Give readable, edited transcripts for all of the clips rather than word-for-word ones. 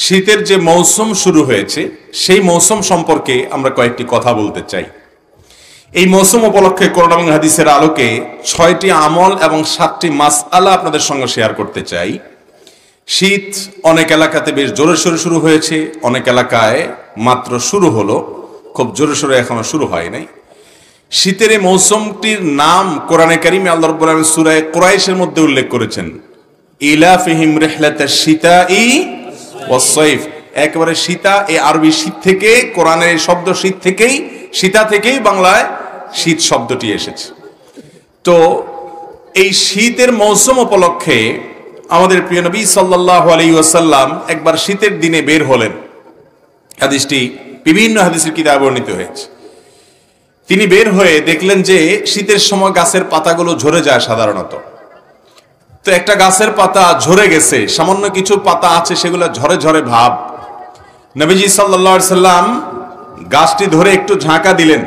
শীতের যে মৌসুম শুরু হয়েছে সেই মৌসুম সম্পর্কে আমরা কয়েকটি কথা বলতে চাই। এই মৌসুম উপলক্ষে কোরআন এবং হাদিসের আলোকে 6টি আমল এবং 7টি মাসআলা আপনাদের সঙ্গে শেয়ার করতে চাই। শীত অনেক এলাকাতে বেশ জোরে সোরে শুরু হয়েছে, অনেক এলাকায় মাত্র শুরু হলো, খুব জোরে সোরে এখনো শুরু হয় নাই। শীতের এই মৌসুমটির নাম কোরআনে কারিমে আল্লাহ রাব্বুল আলামিন সূরা কুরাইশের মধ্যে উল্লেখ করেছেন, ইলাফিহিম রিহলাতাশ শিতাই ওয়াস সাইফ। একেবারে শীতা, এই আরবি শীত থেকে, কোরআনের শব্দ শীত থেকেই, শীতা থেকেই বাংলায় শীত শব্দটি এসেছে। তো এই শীতের মৌসুম উপলক্ষে আমাদের প্রিয় নবী সাল্লাল্লাহু আলাইহি ওয়াসাল্লাম একবার শীতের দিনে বের হলেন। হাদিসটি বিভিন্ন হাদিসের কিতাবে বর্ণিত হয়েছে। তিনি বের হয়ে দেখলেন যে শীতের সময় গাছের পাতাগুলো ঝরে যায় সাধারণত। তো একটা গাছের পাতা ঝরে গেছে, সামান্য কিছু পাতা আছে সেগুলো ঝরে ঝরে ভাব। নবীজি সাল্লাল্লাহু আলাইহি সাল্লাম গাছটি ধরে একটু ঝাঁকা দিলেন।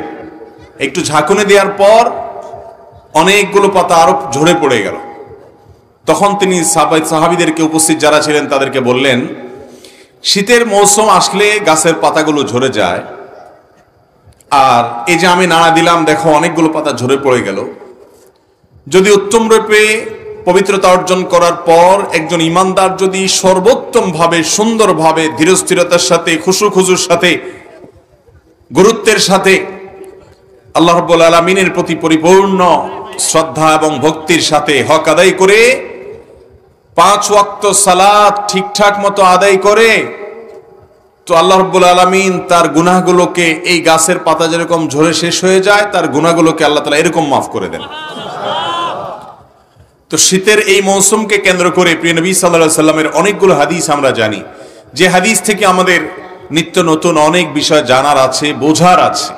একটু ঝাঁকুনি দেওয়ার পর অনেকগুলো পাতা আরো ঝরে পড়ে গেল। তখন তিনি সাহাবীদেরকে, উপস্থিত যারা ছিলেন তাদেরকে বললেন, শীতের মৌসুম আসলে গাছের পাতাগুলো ঝরে যায়, আর এই যে আমি নাড়া দিলাম দেখো অনেকগুলো পাতা ঝরে পড়ে গেল। যদি উত্তম রূপে পবিত্রতা অর্জন করার পর একজন ইমানদার যদি সর্বোত্তম ভাবে, সুন্দরভাবে, ধীরস্থিরতার সাথে, খুশুর সাথে, গুরুত্বের সাথে আল্লাহ রাব্বুল আলামিনের প্রতি পরিপূর্ণ শ্রদ্ধা এবং ভক্তির সাথে হক আদায় করে 5 ওয়াক্ত সালাত ঠিকঠাক মতো আদায় করে, তো আল্লাহ রাব্বুল আলামিন তার গুনাহগুলোকে, এই গাছের পাতা যেরকম ঝরে শেষ হয়ে যায়, তার গুনাহগুলোকে আল্লাহ তাআলা এরকম মাফ করে দেন। তো শীতের এই মৌসুমকে কেন্দ্র করে প্রিয় নবী সাল্লাল্লাহু আলাইহি সাল্লামের অনেকগুলো হাদিস আমরা জানি, যে হাদিস থেকে আমাদের নিত্য নতুন অনেক বিষয় জানার আছে, বোঝার আছে।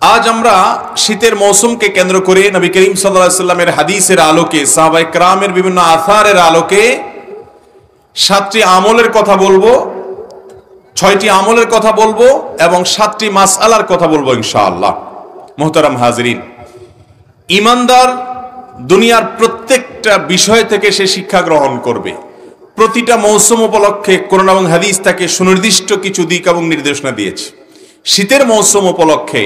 আজ আমরা শীতের মৌসুমকে কেন্দ্র করে নবী করিম সাল্লাল্লাহু আলাইহি সাল্লামের হাদিসের আলোকে, সাহাবায়ে কেরামের বিভিন্ন আসারের আলোকে 7টি আমলের কথা বলবো, 6টি আমলের কথা বলবো এবং 7টি মাসআলার কথা বলবো ইনশাআল্লাহ। মুহতারাম হাজিরিন, ইমানদার দুনিয়ার প্রত্যেকটা বিষয় থেকে সে শিক্ষা গ্রহণ করবে। প্রতিটা মৌসুম উপলক্ষে কোরআন এবং হাদিস তাকে সুনির্দিষ্ট কিছু দিক এবং নির্দেশনা দিয়েছে। শীতের মৌসুম উপলক্ষে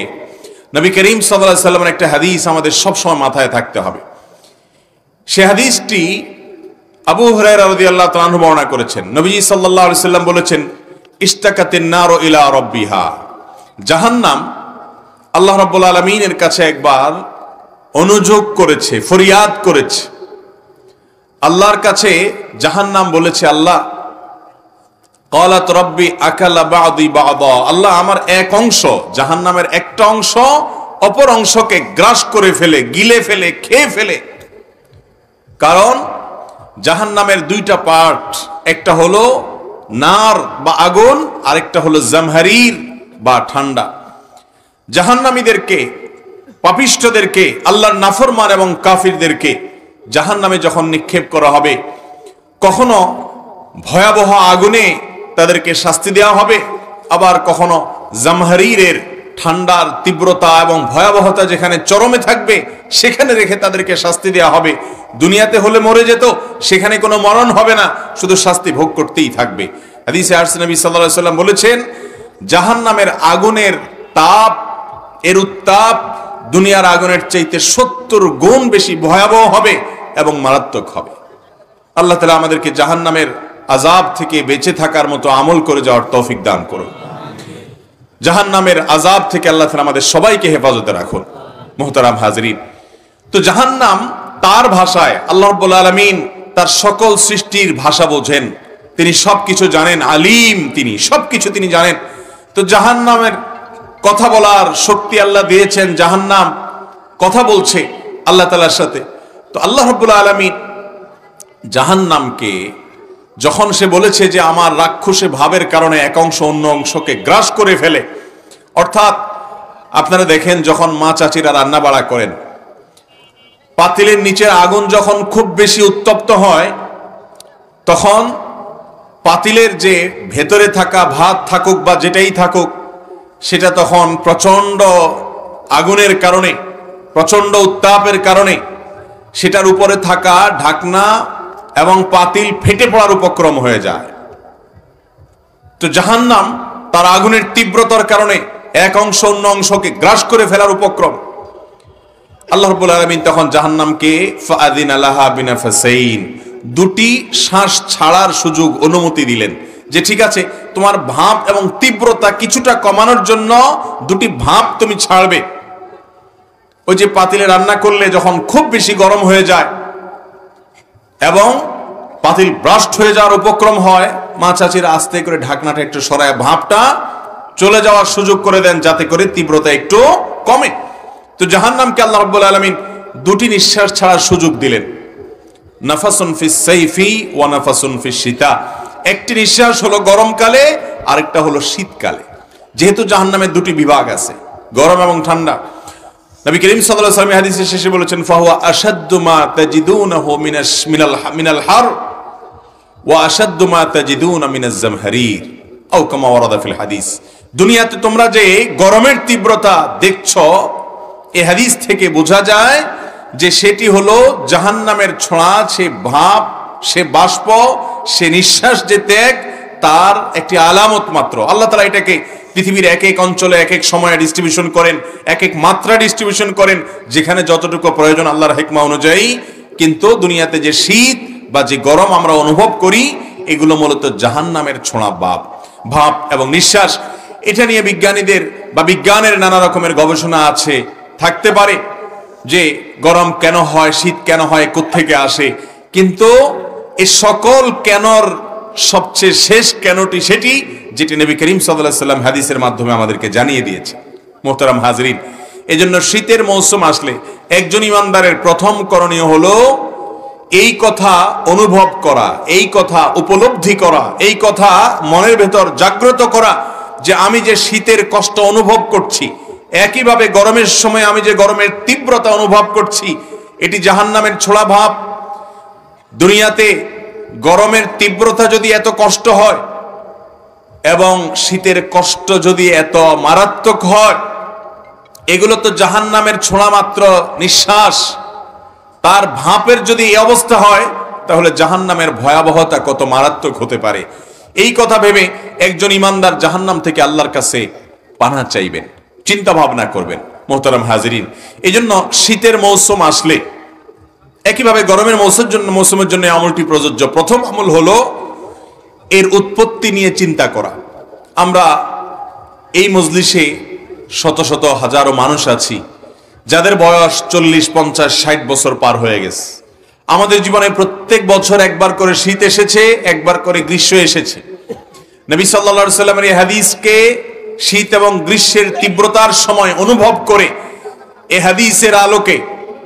নবী করিম সাল্লাল্লাহু আলাইহি সাল্লামের একটা হাদিস আমাদের সবসময় মাথায় থাকতে হবে। সে হাদিসটি আবু হুরায়রা রাদিয়াল্লাহু তাআলা আনহু বর্ণনা করেছেন। নবীজি সাল্লাল্লাহু আলাইহি সাল্লাম বলেছেন, ইশতাকাতিন নারু ইলা রাব্বিহা। জাহান্নাম আল্লাহ রাব্বুল আলামিনের কাছে একবার অনুযোগ করেছে, ফরিয়াদ করেছে। আল্লাহর কাছে জাহান্নাম বলেছে, আল্লাহ, ক্বালাত রাব্বি আকালা বা'দি বা'দা। আল্লাহ, আমার এক অংশ, জাহান্নামের একটা অংশ অপর অংশকে গ্রাস করে ফেলে, গিলে ফেলে, খেয়ে ফেলে। কারণ জাহান্নামের 2টা পার্ট, একটা হলো নার বা আগুন, আরেকটা হলো জামহারির বা ঠান্ডা। জাহান্নামীদেরকে, পাপিষ্ঠদেরকে, আল্লাহর নাফরমান এবং কাফিরদেরকে জাহান্নামে যখন নিক্ষেপ করা হবে, কখনো ভয়াবহ আগুনে তাদেরকে শাস্তি দেওয়া হবে, আবার কখনো জামহারিরের ঠান্ডার তীব্রতা এবং ভয়াবহতা যেখানে চরমে থাকবে সেখানে রেখে তাদেরকে শাস্তি দেওয়া হবে। দুনিয়াতে হলে মরে যেত, সেখানে কোনো মরণ হবে না, শুধু শাস্তি ভোগ করতেই থাকবে। হাদিসে আসছে, নবী সাল্লাল্লাহু আলাইহি সাল্লাম বলেছেন, জাহান্নামের আগুনের তাপ, এর উত্তাপ দুনিয়ার আগুনের চাইতে 70 গুণ বেশি ভয়াবহ হবে এবং মারাত্মক হবে। আল্লাহ তাআলা আমাদেরকে জাহান্নামের আযাব থেকে বেঁচে থাকার মতো আমল করে যাওয়ার তৌফিক দান করুন। জাহান্নামের আযাব থেকে আল্লাহ তাআলা আমাদের সবাইকে হেফাজতে রাখুন। মুহতারাম হাজিরিন, তো জাহান্নাম তার ভাষায়, আল্লাহ রাব্বুল আলামিন তার সকল সৃষ্টির ভাষা বোঝেন, তিনি সবকিছু জানেন, আলিম, তিনি সবকিছু তিনি জানেন। তো জাহান্নামের কথা বলার শক্তি আল্লাহ দিয়েছেন, জাহান্নাম কথা বলছে আল্লাহ তাআলার সাথে। তো আল্লাহ রাব্বুল আলামিন জাহান্নামকে যখন সে বলেছে যে আমার রাক্ষসে ভাবের কারণে এক অংশ অন্য অংশকে গ্রাস করে ফেলে, অর্থাৎ আপনারা দেখেন যখন মা চাচিরা রান্না বাড়া করেন, পাতিলের নিচের আগুন যখন খুব বেশি উত্তপ্ত হয়, তখন পাতিলের যে ভেতরে থাকা ভাত থাকুক বা যেটাই থাকুক, সেটা তখন প্রচন্ড আগুনের কারণে, প্রচন্ড উত্তাপের কারণে সেটার উপরে থাকা ঢাকনা এবং পাতিল ফেটে পড়ার উপক্রম হয়ে যায়। তো জাহান্নাম তার আগুনের তীব্রতার কারণে এক অংশ অন্য অংশকে গ্রাস করে ফেলার উপক্রম। আল্লাহ রাব্বুল আলামিন তখন জাহান্নামকে ফাআযিনা লাহা বিনাফাসাইন, দুটি শ্বাস ছাড়ার সুযোগ, অনুমতি দিলেন যে ঠিক আছে, তোমার ভাব এবং তীব্রতা কিছুটা কমানোর জন্য দুটি ভাব তুমি ছাড়বে। ওই যে পাতিলে রান্না করলে যখন খুব বেশি গরম হয়ে যায় এবং পাতিল ব্রাস্ট হয়ে যাওয়ার উপক্রম হয়, মা চাচিরা আস্তে করে ঢাকনাটা একটু সরায় ভাবটা চলে যাওয়ার সুযোগ করে দেন, যাতে করে তীব্রতা একটু কমে। তো জাহান্নামকে আল্লাহ রাব্বুল আলামিন দুটি নিঃশ্বাস ছাড়ার সুযোগ দিলেন, নাফাসুন ফিস সাইফি ওয়া নাফাসুন ফিস শীতা। একটি নিঃশ্বাস হলো গরমকালে, আরেকটা হলো শীতকালে। যেহেতু জাহান্নামের দুটি বিভাগ আছে, গরম এবং ঠান্ডা। নবী করিম সাল্লাল্লাহু আলাইহি ওয়াসাল্লাম হাদিসে শেষে বলেছেন, ফাহুয়া আশাদ্দু মা তাজিদুনাহু মিনাল হার ওয়া আশাদ্দু মা তাজিদুনা মিনাজ জামহারির আও কামা ওয়ারাদা ফিল হাদিস। দুনিয়াতে তোমরা যে গরমের তীব্রতা দেখছো, এই হাদিস থেকে বোঝা যায় যে সেটি হলো জাহান্নামের ছোঁয়া, সে ভাব, সে বাষ্প, সে নিঃশ্বাস যে ত্যাগ, তার একটি আলামত মাত্র। আল্লাহ তাআলা এটাকে পৃথিবীর এক এক অঞ্চলে এক এক সময়ে ডিস্ট্রিবিউশন করেন, এক এক মাত্রা ডিস্ট্রিবিউশন করেন, যেখানে যতটুকু প্রয়োজন আল্লাহর হিকমা অনুযায়ী। কিন্তু দুনিয়াতে যে শীত বা যে গরম আমরা অনুভব করি, এগুলো মূলত জাহান্নামের ছোঁয়া ভাব এবং নিঃশ্বাস। এটা নিয়ে বিজ্ঞানীদের বা বিজ্ঞানের নানা রকমের গবেষণা আছে, থাকতে পারে যে গরম কেন হয়, শীত কেন হয়, কোত্থেকে আসে। কিন্তু এই সকল কেনর সবচেয়ে শেষ কেনটি সেটি যেটি নবী করিম সাল্লাল্লাহু আলাইহি ওয়াসাল্লাম হাদিসের মাধ্যমে আমাদেরকে জানিয়ে দিয়েছে। মোহতারাম হাজরিন, এজন্য শীতের মৌসুম আসলে একজন ইমানদারের প্রথম করণীয় হলো এই কথা অনুভব করা, এই কথা উপলব্ধি করা, এই কথা মনের ভেতর জাগ্রত করা যে আমি যে শীতের কষ্ট অনুভব করছি, একইভাবে গরমের সময় আমি যে গরমের তীব্রতা অনুভব করছি, এটি জাহান্নামের ছোঁয়া ভাব। দুনিয়াতে গরমের তীব্রতা যদি এত কষ্ট হয় এবং শীতের কষ্ট যদি এত মারাত্মক হয়, এগুলো তো জাহান্নামের ছোঁয়া মাত্র নিঃশ্বাস। তার ভাপের যদি এই অবস্থা হয়, তাহলে জাহান্নামের ভয়াবহতা কত মারাত্মক হতে পারে। এই কথা ভেবে একজন ইমানদার জাহান্নাম থেকে আল্লাহর কাছে পানাহ চাইবেন, চিন্তা ভাবনা করবেন। মোহতারাম হাজিরিন, এই জন্য শীতের মৌসুম আসলে একইভাবে গরমের মৌসুমের জন্য আমলটি প্রযোজ্য। প্রথম আমল হলো এর উৎপত্তি নিয়ে চিন্তা করা। আমরা এই মজলিসে শত শত হাজারো মানুষ আছি যাদের বয়স 40, 50, 60 বছর পার হয়ে গেছে। আমাদের জীবনে প্রত্যেক বছর একবার করে শীত এসেছে, একবার করে গ্রীষ্ম এসেছে। নবী সাল্লাল্লাহু আলাইহি ওয়াসাল্লামের এই হাদিসকে শীত এবং গ্রীষ্মের তীব্রতার সময় অনুভব করে এই হাদিসের আলোকে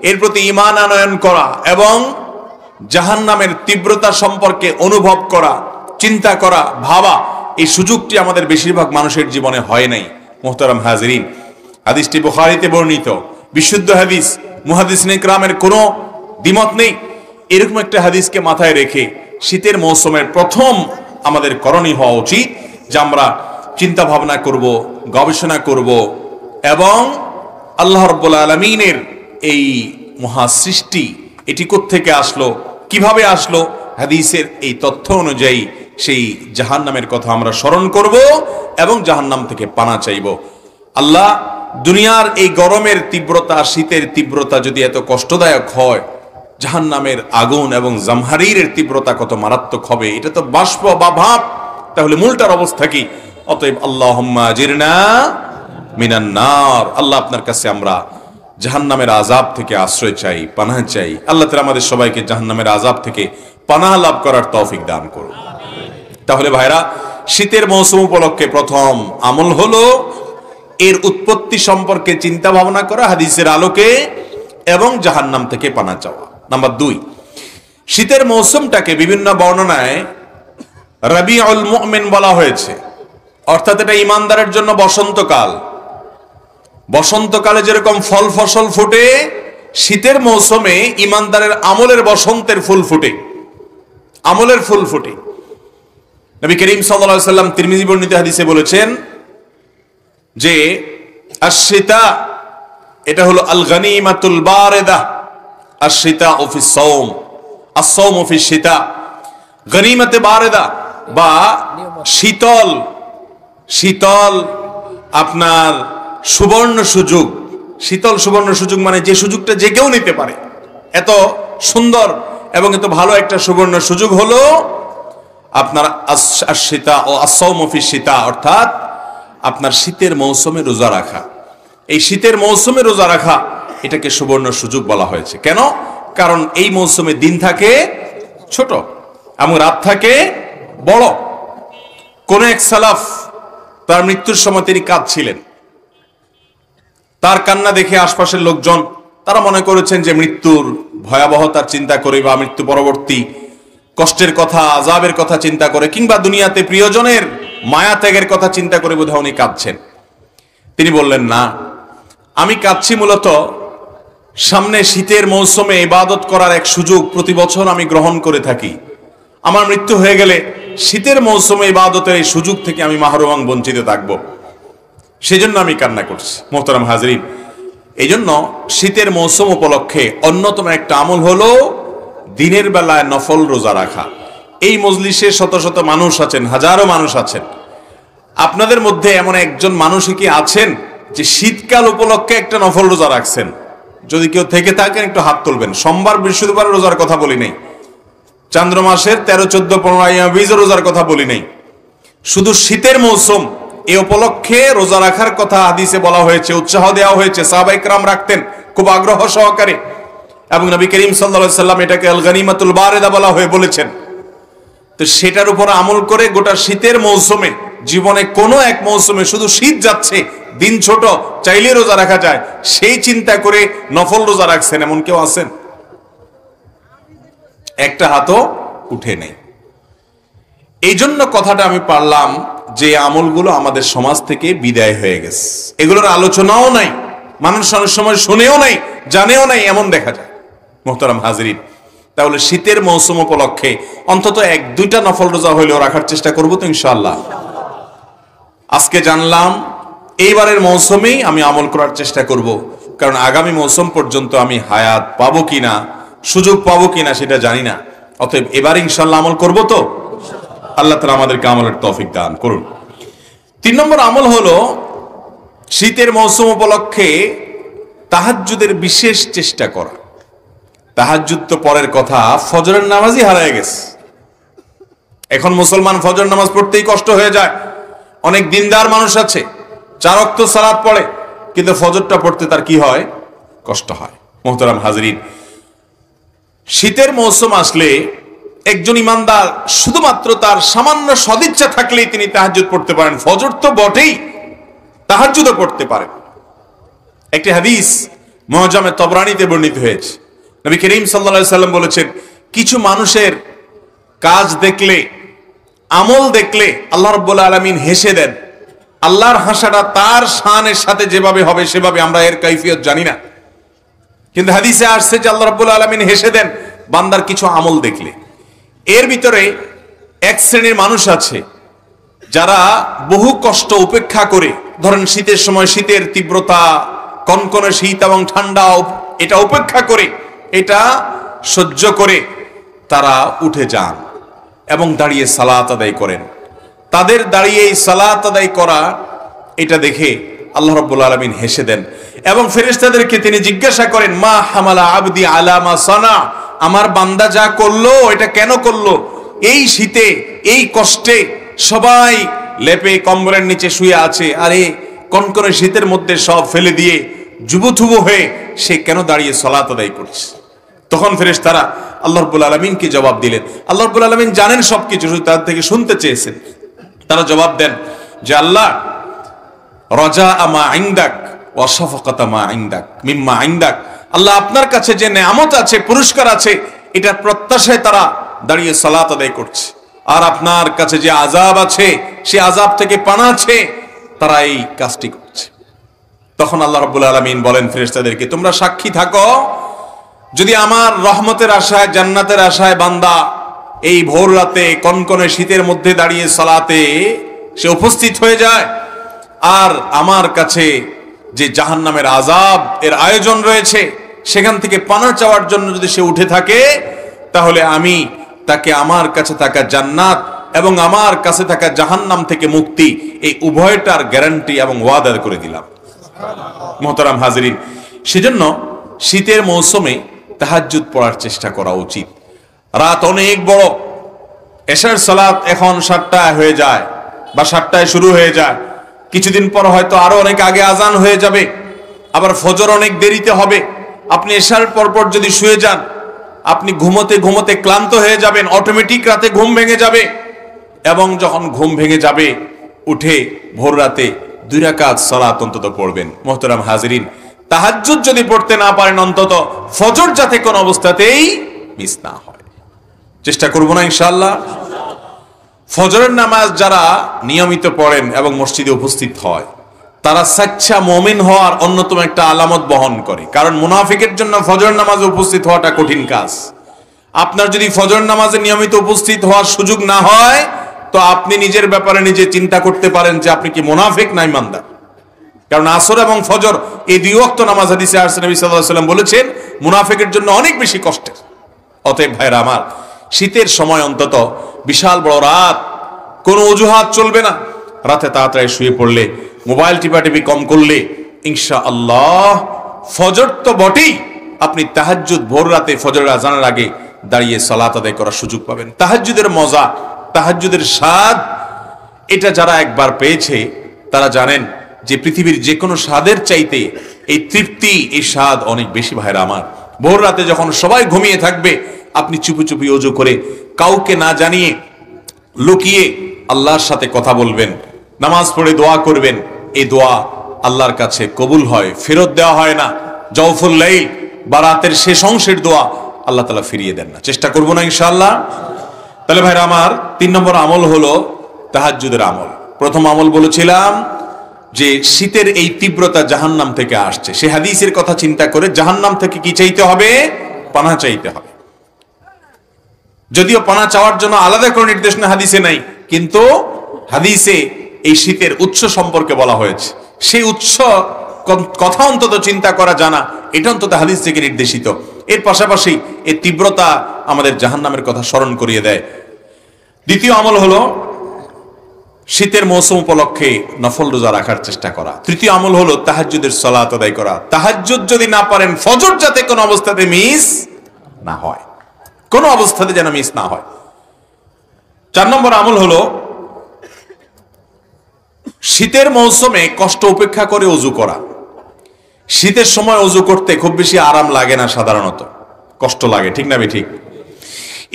এর প্রতি ঈমান আনয়ন করা এবং জাহান্নামের তীব্রতা সম্পর্কে অনুভব করা, চিন্তা করা, ভাবা, এই সুযোগটি আমাদের বেশিরভাগ মানুষের জীবনে হয় নাই। মুহতারাম হাজিরিন, হাদিসটি বুখারীতে বর্ণিত, বিশুদ্ধ হাদিস, মুহাদ্দিসিন ইকরামের কোনো দ্বিমত নেই। এরকম একটা হাদিসকে মাথায় রেখে শীতের মৌসুমের প্রথম আমাদের করণীয় হওয়া উচিত যে আমরা চিন্তা ভাবনা করব, গবেষণা করব এবং আল্লাহ রাব্বুল আলামিনের এই মহা সৃষ্টি এটি কোত্থেকে আসলো, কিভাবে আসলো, হাদিসের এই তথ্য অনুযায়ী সেই জাহান্নামের কথা আমরা স্মরণ করব এবং জাহান্নাম থেকে পানাহ চাইব। আল্লাহ, দুনিয়ার এই গরমের তীব্রতা, শীতের তীব্রতা যদি এত কষ্টদায়ক হয়, জাহান্নামের আগুন এবং জামহারিরের তীব্রতা কত মারাত্মক হবে, এটা তো বাষ্প বা ভাব। তাহলে মূলটার অবস্থা কি? অতএব আল্লাহুম্মা আজিরনা মিনান নার, আল্লাহ আপনার কাছে আমরা জাহান্নামের আযাব থেকে আশ্রয় চাই, পানাহ চাই। আল্লাহ তাআলা আমাদের সবাইকে জাহান্নামের আযাব থেকে পানাহ লাভ করার তৌফিক দান করুন। তাহলে ভাইরা, শীতের মৌসুম উপলক্ষে প্রথম আমল হলো এর উৎপত্তি সম্পর্কে চিন্তা ভাবনা করা হাদিসের আলোকে এবং জাহান্নাম থেকে পানাহ চাওয়া। নাম্বার 2, শীতের মৌসুমটাকে বিভিন্ন বর্ণনায় রাবিউল মুমিন বলা হয়েছে, অর্থাৎ এটা ইমানদারের জন্য বসন্তকাল। বসন্তকালে যেরকম ফল ফসল ফুটে, শীতের মৌসুমে ইমানদারের আমলের বসন্তের ফুল ফুটে, আমলের ফুল ফুটে। নবী করিম সাল্লাল্লাহু আলাইহি ওয়াসাল্লাম তিরমিজি বর্ণিত হাদিসে বলেছেন যে আশ-শীতা, এটা হলো আল গনিমাতুল বারিদা, আশ-শীতা ফিস সাওম, আস-সাওম ফিস শীতা। গনিমতে বারিদা, বা শীতল শীতল আপনার সুবর্ণ সুযোগ, শীতল সুবর্ণ সুযোগ মানে যে সুযোগটা যে কেউ নিতে পারে, এত সুন্দর এবং এত ভালো একটা সুবর্ণ সুযোগ হলো আপনার আশ-শীতা ও আস-সাওমু ফিশ-শীতা, অর্থাৎ আপনার শীতের মৌসুমে রোজা রাখা। এই শীতের মৌসুমে রোজা রাখা এটাকে সুবর্ণ সুযোগ বলা হয়েছে। কেন? কারণ এই মৌসুমে দিন থাকে ছোট এবং রাত থাকে বড়। কোন এক সালাফ তার মৃত্যুর সময় তিনি কাঁদছিলেন। তার কান্না দেখে আশপাশের লোকজন তারা মনে করেছেন যে মৃত্যুর ভয়াবহতার চিন্তা করে বা মৃত্যু পরবর্তী কষ্টের কথা, আযাবের কথা চিন্তা করে, কিংবা দুনিয়াতে প্রিয়জনের মায়া ত্যাগের কথা চিন্তা করে বোধহয় উনি কাঁদছেন। তিনি বললেন, না, আমি কাঁদছি মূলত সামনে শীতের মৌসুমে ইবাদত করার এক সুযোগ প্রতি বছর আমি গ্রহণ করে থাকি। আমার মৃত্যু হয়ে গেলে শীতের মৌসুমে ইবাদতের এই সুযোগ থেকে আমি মাহরুম বঞ্চিত থাকব, সেজন্য আমি কান্না করছি। মোহতারাম হাজরিন, এই জন্য শীতের মৌসুম উপলক্ষে অন্যতম একটা আমল হলো দিনের বেলায় নফল রোজা রাখা। এই মজলিসে শত শত মানুষ আছেন, হাজারো মানুষ আছেন। আপনাদের মধ্যে এমন একজন মানুষ কি আছেন যে শীতকাল উপলক্ষে একটা নফল রোজা রাখছেন? যদি কেউ থেকে থাকেন একটু হাত তুলবেন। সোমবার বৃহস্পতিবার রোজার কথা বলি নাই, চান্দ্র মাসের 13, 14, 15 20 রোজার কথা বলি নাই, শুধু শীতের মৌসুম এই উপলক্ষে রোজা রাখার কথা হাদিসে বলা হয়েছে, উৎসাহ দেওয়া হয়েছে। সাহাবায়ে কেরাম রাখতেন খুব আগ্রহ সহকারে, এবং নবী করিম সাল্লাল্লাহু আলাইহি সাল্লাম এটাকে আল গানিমাতুল বারিদা বলা হয়ে বলেছেন। তো সেটার উপর আমল করে গোটা শীতের মৌসুমে, জীবনে কোনো এক মৌসুমে শুধু শীত যাচ্ছে, দিন ছোট, চাইলে রোজা রাখা যায়, সেই চিন্তা করে নফল রোজা রাখছেন এমন কেউ আছেন? একটা হাতও উঠে নেই। এই জন্য কথাটা আমি পারলাম যে আমলগুলো আমাদের সমাজ থেকে বিদায় হয়ে গেছে, এগুলোর আলোচনাও নাই, মানুষ অনেক সময় শুনেও নাই, জানেও নাই, এমন দেখা যায়। মোহতারাম হাজরিন, তাহলে শীতের মৌসুম উপলক্ষে অন্তত 1-2টা নফল রোজা হইলেও রাখার চেষ্টা করবো তো ইনশাআল্লাহ। আজকে জানলাম এইবারের মৌসুমেই আমি আমল করার চেষ্টা করব, কারণ আগামী মৌসুম পর্যন্ত আমি হায়াত পাবো কিনা, সুযোগ পাবো কিনা সেটা জানি না। অতএব এবার ইনশাআল্লাহ আমল করব তো। আল্লাহ তাআলা আমাদেরকে আমলের তৌফিক দান করুন। 3 নম্বর আমল হলো শীতের মৌসুম উপলক্ষে তাহাজ্জুদের বিশেষ চেষ্টা করা। তাহাজ্জুদ তো পরের কথা, ফজরের নামাজই হারিয়ে গেছে। এখন মুসলমান ফজর নামাজ পড়তেই কষ্ট হয়ে যায়। অনেক দিনদার মানুষ আছে, 4 ওয়াক্ত সালাত পড়ে, কিন্তু ফজরটা পড়তে তার কি হয়? কষ্ট হয়। মোহতারাম হাজরিন, শীতের মৌসুম আসলে একজন ইমানদার শুধুমাত্র তার সামান্য সদিচ্ছা থাকলেই তিনি তাহাজ্জুদ পড়তে পারেন। ফজর তো বটেই, তাহাজ্জুদও পড়তে পারেন। একটি হাদিস মুআজামে তবরানীতে বর্ণিত হয়েছে। নবী করিম সাল্লাল্লাহু আলাইহি সাল্লাম বলেছেন, কিছু মানুষের কাজ দেখলে, আমল দেখলে আল্লাহ রাব্বুল আলামিন হেসে দেন। আল্লাহর হাসাটা তার শানের সাথে যেভাবে হবে সেভাবে, আমরা এর কাইফিয়ত জানি না, কিন্তু হাদিসে আসছে যে আল্লাহ রাব্বুল আলামিন হেসে দেন বান্দার কিছু আমল দেখলে। এর ভিতরে এক শ্রেণীর মানুষ আছে যারা বহু কষ্ট উপেক্ষা করে, ধরেন শীতের সময় শীতের তীব্রতা, কনকনে শীত এবং ঠান্ডা, এটা উপেক্ষা করে, এটা সহ্য করে তারা উঠে যান এবং দাঁড়িয়ে সালাত আদায় করেন। তাদের দাঁড়িয়ে এই সালাত আদায় করা, এটা দেখে আল্লাহ রাব্বুল আলামিন হেসে দেন এবং ফেরেশতাদেরকে তিনি জিজ্ঞাসা করেন, মা হামালা আবদি আলা মা সানা, আমার বান্দা যা করলো এটা কেন করলো? এই শীতে, এই কষ্টে সবাই লেপে কম্বলের নিচে শুয়ে আছে, আরে কনকনে শীতের মধ্যে সব ফেলে দিয়ে যুবথুবু হয়ে সে কেন দাঁড়িয়ে সালাত আদায় করছে? তখন ফেরেশতারা আল্লাহ রাব্বুল আলামিনকে জবাব দিলেন। আল্লাহ রাব্বুল আলামিন জানেন সবকিছু, শুধু তার থেকে শুনতে চেয়েছেন। তারা জবাব দেন যে, আল্লাহ, রাজা মা ইনদাক ওয়া শাফাকাতা মা ইনদাক মিম্মা ইনদাক, আল্লাহ আপনার কাছে যে নেয়ামত আছে, পুরস্কার আছে, এটার প্রত্যাশায় তারা দাঁড়িয়ে সালাত আদায় করছে। আর আপনার কাছে যে আযাব আছে, সে আযাব থেকে পানা আছে, তারা এই কাজটি করছে। তখন আল্লাহ রাব্বুল আলামিন বলেন ফেরেশতাদেরকে, তোমরা সাক্ষী থাকো, যদি আমার রহমতের আশায়, জান্নাতের আশায় বান্দা এই ভোর রাতে কনকনে শীতের মধ্যে দাঁড়িয়ে সালাতে সে উপস্থিত হয়ে যায়, আর আমার কাছে যে জাহান্নামের আযাব এর আয়োজন রয়েছে সেখান থেকে পানা চাওয়ার জন্য যদি সে উঠে থাকে, তাহলে আমি তাকে আমার কাছে থাকা জান্নাত এবং আমার কাছে থাকা জাহান্নাম থেকে মুক্তি, এই উভয়টার গ্যারান্টি এবং ওয়াদা করে দিলাম। মোহতারাম হাজিরিন, সেজন্য শীতের মৌসুমে তাহাজ্জুদ পড়ার চেষ্টা করা উচিত। রাত অনেক বড়, এশার সালাত এখন 7টায় হয়ে যায় বা 7টায় শুরু হয়ে যায়, কিছুদিন পর হয়তো আরো অনেক আগে আজান হয়ে যাবে, আবার ফজর অনেক দেরিতে হবে। আপনি এশার পরপর যদি শুয়ে যান, আপনি ঘুমোতে ঘুমোতে ক্লান্ত হয়ে যাবেন, অটোমেটিক রাতে ঘুম ভেঙে যাবে, এবং যখন ঘুম ভেঙে যাবে উঠে ভোর রাতে 2 রাকাত সালাত অন্তত পড়বেন। মোহতারাম হাজিরিন, তাহাজ্জুদ যদি পড়তে না পারেন, অন্তত ফজর যাতে কোন অবস্থাতেই মিস না হয়, চেষ্টা করব না ইনশাআল্লাহ। ফজরের নামাজ যারা নিয়মিত পড়েন এবং মসজিদে উপস্থিত হয়, তারা সাচ্চা মুমিন হওয়ার অন্যতম একটা আলামত বহন করে। কারণ মুনাফিকের জন্য ফজর নামাজে উপস্থিত হওয়াটা কঠিন কাজ। আপনার যদি ফজর নামাজে নিয়মিত উপস্থিত হওয়ার সুযোগ না হয়, তো আপনি নিজের ব্যাপারে নিজে চিন্তা করতে পারেন যে আপনি কি মুনাফিক না ঈমানদার। কারণ আসর এবং ফজর এই 2 ওয়াক্ত নামাজ হাদিসে আসছে, নবী সাল্লাল্লাহু আলাইহি ওয়াসাল্লাম বলেছেন মুনাফিকের জন্য অনেক বেশি কষ্টের। অতএব ভাইরা আমার, শীতের সময় অন্তত বিশাল বড় রাত, কোনো অজুহাত চলবে না। রাতে তাড়াতাড়ি শুয়ে পড়লে, মোবাইল টিপাটিপি কম করলে ইনশাআল্লাহ ফজর তো বটেই, আপনি তাহাজ্জুদ ভোর রাতে ফজরের আজানের আগে দাঁড়িয়ে সালাত আদায় করার সুযোগ পাবেন। তাহাজ্জুদের মজা, তাহাজ্জুদের স্বাদ, এটা যারা একবার পেয়েছে তারা জানেন যে পৃথিবীর যে কোনো স্বাদের চাইতে এই তৃপ্তি, এই স্বাদ অনেক বেশি। ভাইরা আমার, ভোর রাতে যখন সবাই ঘুমিয়ে থাকবে, আপনি চুপি চুপি ওযু করে কাউকে না জানিয়ে লুকিয়ে আল্লাহর সাথে কথা বলবেন, নামাজ পড়ে দোয়া করবেন। এই দোয়া আল্লাহর কাছে কবুল হয়, ফেরত দেওয়া হয় না। জওফুল লাইল বা রাতের শেষ অংশের দোয়া আল্লাহ তাআলা ফিরিয়ে দেন না। চেষ্টা করব না ইনশাআল্লাহ। তাহলে ভাইরা আমার, 3 নম্বর আমল হলো তাহাজ্জুদের আমল। প্রথম আমল বলেছিলাম যে শীতের এই তীব্রতা জাহান্নাম থেকে আসছে, সে হাদিসের কথা চিন্তা করে জাহান্নাম থেকে কি চাইতে হবে? পানাহ চাইতে হবে। যদিও পানাহ চাওয়ার জন্য আলাদা কোনো নির্দেশনা হাদিসে নাই, কিন্তু হাদিসে এই শীতের উৎস সম্পর্কে বলা হয়েছে। সেই উৎস কথা অন্তত চিন্তা করা, জানা, এটা অন্তত হাদিস থেকে নির্দেশিত। এর পাশাপাশি এই তীব্রতা আমাদের জাহান্নামের কথা স্মরণ করিয়ে দেয়। দ্বিতীয় আমল হলো শীতের মৌসুম উপলক্ষে নফল রোজা রাখার চেষ্টা করা। তৃতীয় আমল হলো তাহাজ্জুদের সালাত আদায় করা। তাহাজ্জুদ যদি না পারেন, ফজর যাতে কোনো অবস্থাতে মিস না হয়, কোনো অবস্থাতে যেন মিস না হয়। 4 নম্বর আমল হলো শীতের মৌসুমে কষ্ট উপেক্ষা করে ওযু করা। শীতের সময় ওযু করতে খুব বেশি আরাম লাগে না, সাধারণত কষ্ট লাগে, ঠিক না ঠিক?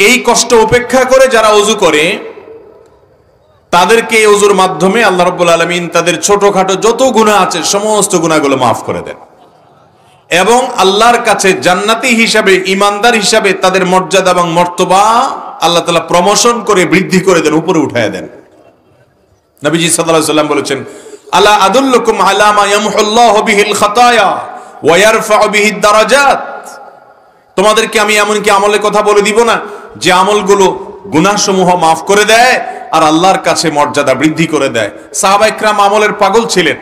এই কষ্ট উপেক্ষা করে যারা ওযু করে, তাদেরকে এই ওযুর মাধ্যমে আল্লাহ রাব্বুল আলামিন তাদের ছোটখাটো যত গুনাহ আছে সমস্ত গুনাহগুলো মাফ করে দেন, এবং আল্লাহর কাছে জান্নাতি হিসাবে, ঈমানদার হিসাবে তাদের মর্যাদা এবং মর্তবা আল্লাহ তাআলা প্রমোশন করে, বৃদ্ধি করে দেন, উপরে উঠায় দেন। নবীজি সাল্লাল্লাহু আলাইহি ওয়াসাল্লাম বলেছেন, আলা আদুল্লুকুম আলা মা ইয়ামহুল্লাহু বিহিল খাতায়া ওয়া ইয়ারফাউ বিহিদ দারাজাত। তোমাদেরকে আমি এমন কি আমলের কথা বলে দিব না যে আমলগুলো গুনাহসমূহ মাফ করে দেয় আর আল্লাহর কাছে মর্যাদা বৃদ্ধি করে দেয়। সাহাবায়ে কেরাম আমলের পাগল ছিলেন,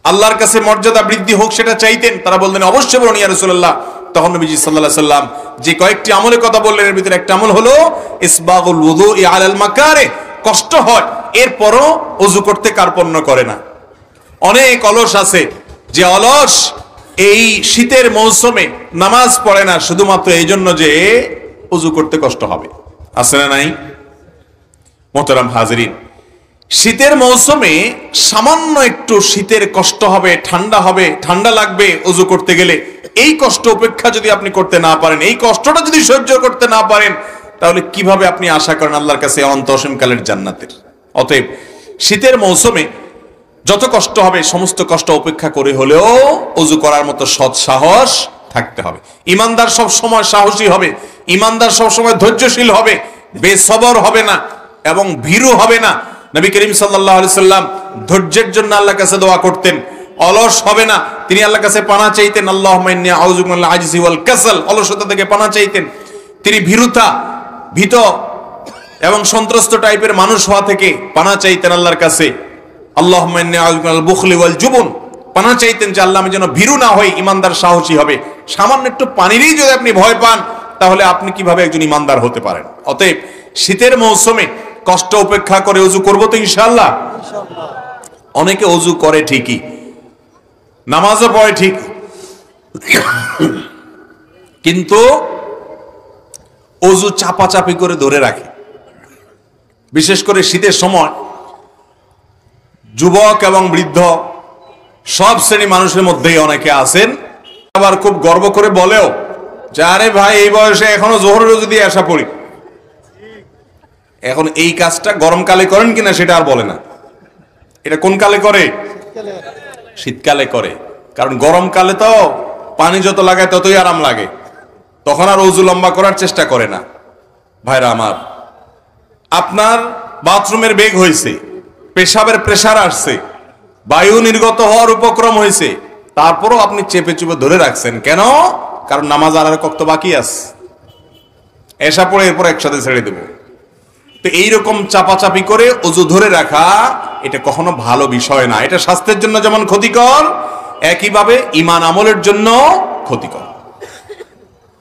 আল্লাহর কাছে মর্যাদা বৃদ্ধি হোক সেটা চাইতেন। তারা বললেন, অবশ্যই বলুন ইয়া রাসূলুল্লাহ। তখন নবীজি সাল্লাল্লাহু আলাইহি সাল্লাম যে কয়েকটি আমলের কথা বললেন, এর ভিতরে একটা আমল হলো ইসবাগুল ওযুই আলাল মাকারে। কষ্ট হয়, এরপরও ওযু করতে কার্পণ্য করে না। অনেক অলস আছে যে অলস এই শীতের মৌসুমে নামাজ পড়ে না শুধুমাত্র এই জন্য যে ওযু করতে কষ্ট হবে। আছে না নাই? মোহতারাম হাজিরিন, শীতের মৌসুমে সামান্য একটু শীতের কষ্ট হবে, ঠান্ডা হবে, ঠান্ডা লাগবে ওযু করতে গেলে। এই কষ্ট উপেক্ষা যদি আপনি করতে না পারেন, এই কষ্টটা যদি সহ্য করতে না পারেন, তাহলে কিভাবে আপনি আশা করেন আল্লাহর কাছে অনন্ত অসীমকালের জান্নাতের? অতএব শীতের মৌসুমে যত কষ্ট হবে সমস্ত কষ্ট উপেক্ষা করে হলেও ওযু করার মতো সৎ সাহস থাকতে হবে। ঈমানদার সব সময় সাহসী হবে, ঈমানদার সব সময় ধৈর্যশীল হবে, বেসবর হবে না এবং ভীরু হবে না। নবী করিম সাল্লাল্লাহু আলাইহি সাল্লাম ধৈর্যের জন্য আল্লাহর কাছে দোয়া করতেন। অলস হবে না, তিনি আল্লাহর কাছে পানাহ চাইতেন, আল্লাহুম্মা ইন্নী আউযু বিকা মিনাল আজজি ওয়াল কাসাল, অলসতা থেকে পানাহ চাইতেন। তিনি ভীত এবং সন্ত্রস্ত টাইপের মানুষ হওয়া থেকে পানাহ চাইতেন আল্লাহর কাছে। আল্লাহুম্মা ইন্নী আউযু বিকা মিনাল বুখলি ওয়াল জুবন, পানাহ চাইতেন যে আল্লাহ আমি যেন ভীরু না হই, ঈমানদার সাহসী হবে। সামান্য একটু পানিরই যদি আপনি ভয় পান, তাহলে আপনি কিভাবে একজন ঈমানদার হতে পারেন? অতএব শীতের মৌসুমে কষ্ট উপেক্ষা করে ওযু করব তো ইনশাআল্লাহ। অনেকে ওযু করে ঠিকই, নামাজও পড়ে ঠিক, কিন্তু ওযু চাপাচাপি করে ধরে রাখে। বিশেষ করে শীতের সময় যুবক এবং বৃদ্ধ সব শ্রেণী মানুষের মধ্যেই অনেকে আছেন, আবার খুব গর্ব করে বলেও যে আরে ভাই এই বয়সে এখনো জোহরের ওযু দিয়ে আসা পড়ি। এখন এই কাজটা গরমকালে করেন কিনা সেটা আর বলে না, এটা কোন কালে করে? শীতকালে করে। কারণ গরমকালে তো পানি যত লাগায় ততই আরাম লাগে, তখন আর ওযু লম্বা করার চেষ্টা করে না। ভাইরা আমার, আপনার বাথরুমের বেগ হয়েছে, পেশাবের প্রেসার আসছে, বায়ু নির্গত হওয়ার উপক্রম হয়েছে, তারপরও আপনি চেপে চুপে ধরে রাখছেন কেন? কারণ নামাজ আর কত বাকি আছে, এসা পড়ে এরপর একসাথে ছেড়ে দেব। তো এইরকম চাপাচাপি করে ওযু ধরে রাখা এটা কখনো ভালো বিষয় না। এটা স্বাস্থ্যের জন্য যেমন ক্ষতিকর, একইভাবে ঈমান আমলের জন্য ক্ষতিকর।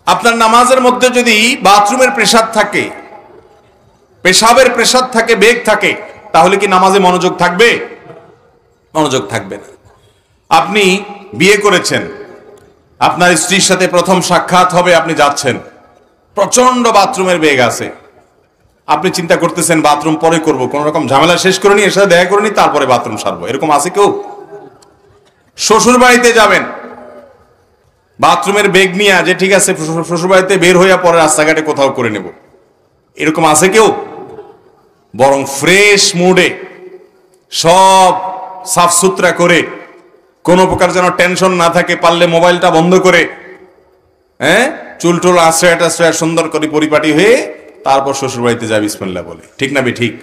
আপনার নামাজের মধ্যে যদি বাথরুমের প্রেসার থাকে, পেশাবের প্রেসার থাকে, বেগ থাকে, তাহলে কি নামাজে মনোযোগ থাকবে? মনোযোগ থাকবে না। আপনি বিয়ে করেছেন, আপনার স্ত্রীর সাথে প্রথম সাক্ষাৎ হবে, আপনি যাচ্ছেন, প্রচন্ড বাথরুমের বেগ আছে, আপনি চিন্তা করতেছেন বাথরুম পরে করব, কোন রকম ঝামেলা শেষ করে নিয়ে এর সাথে দেখা করে নি, তারপরে বাথরুম সারবো। এরকম আছে কেউ? শ্বশুর বাড়িতে যাবেন, বাথরুমের বেগ নিয়ে যে ঠিক আছে শ্বশুর বাড়িতে বের হইয়া পরে রাস্তাঘাটে কোথাও করে নেব, এরকম আছে কেউ? বরং ফ্রেশ মুডে সব সাফ সুতরা করে, কোন প্রকার যেন টেনশন না থাকে, পারলে মোবাইলটা বন্ধ করে, চুল টুল আশ্রয় টাশ্রয় সুন্দর করে পরিপাটি হয়ে তারপর শ্বশুর বাড়িতে যাবে বিসমিল্লাহ বলে। ঠিক না ঠিক?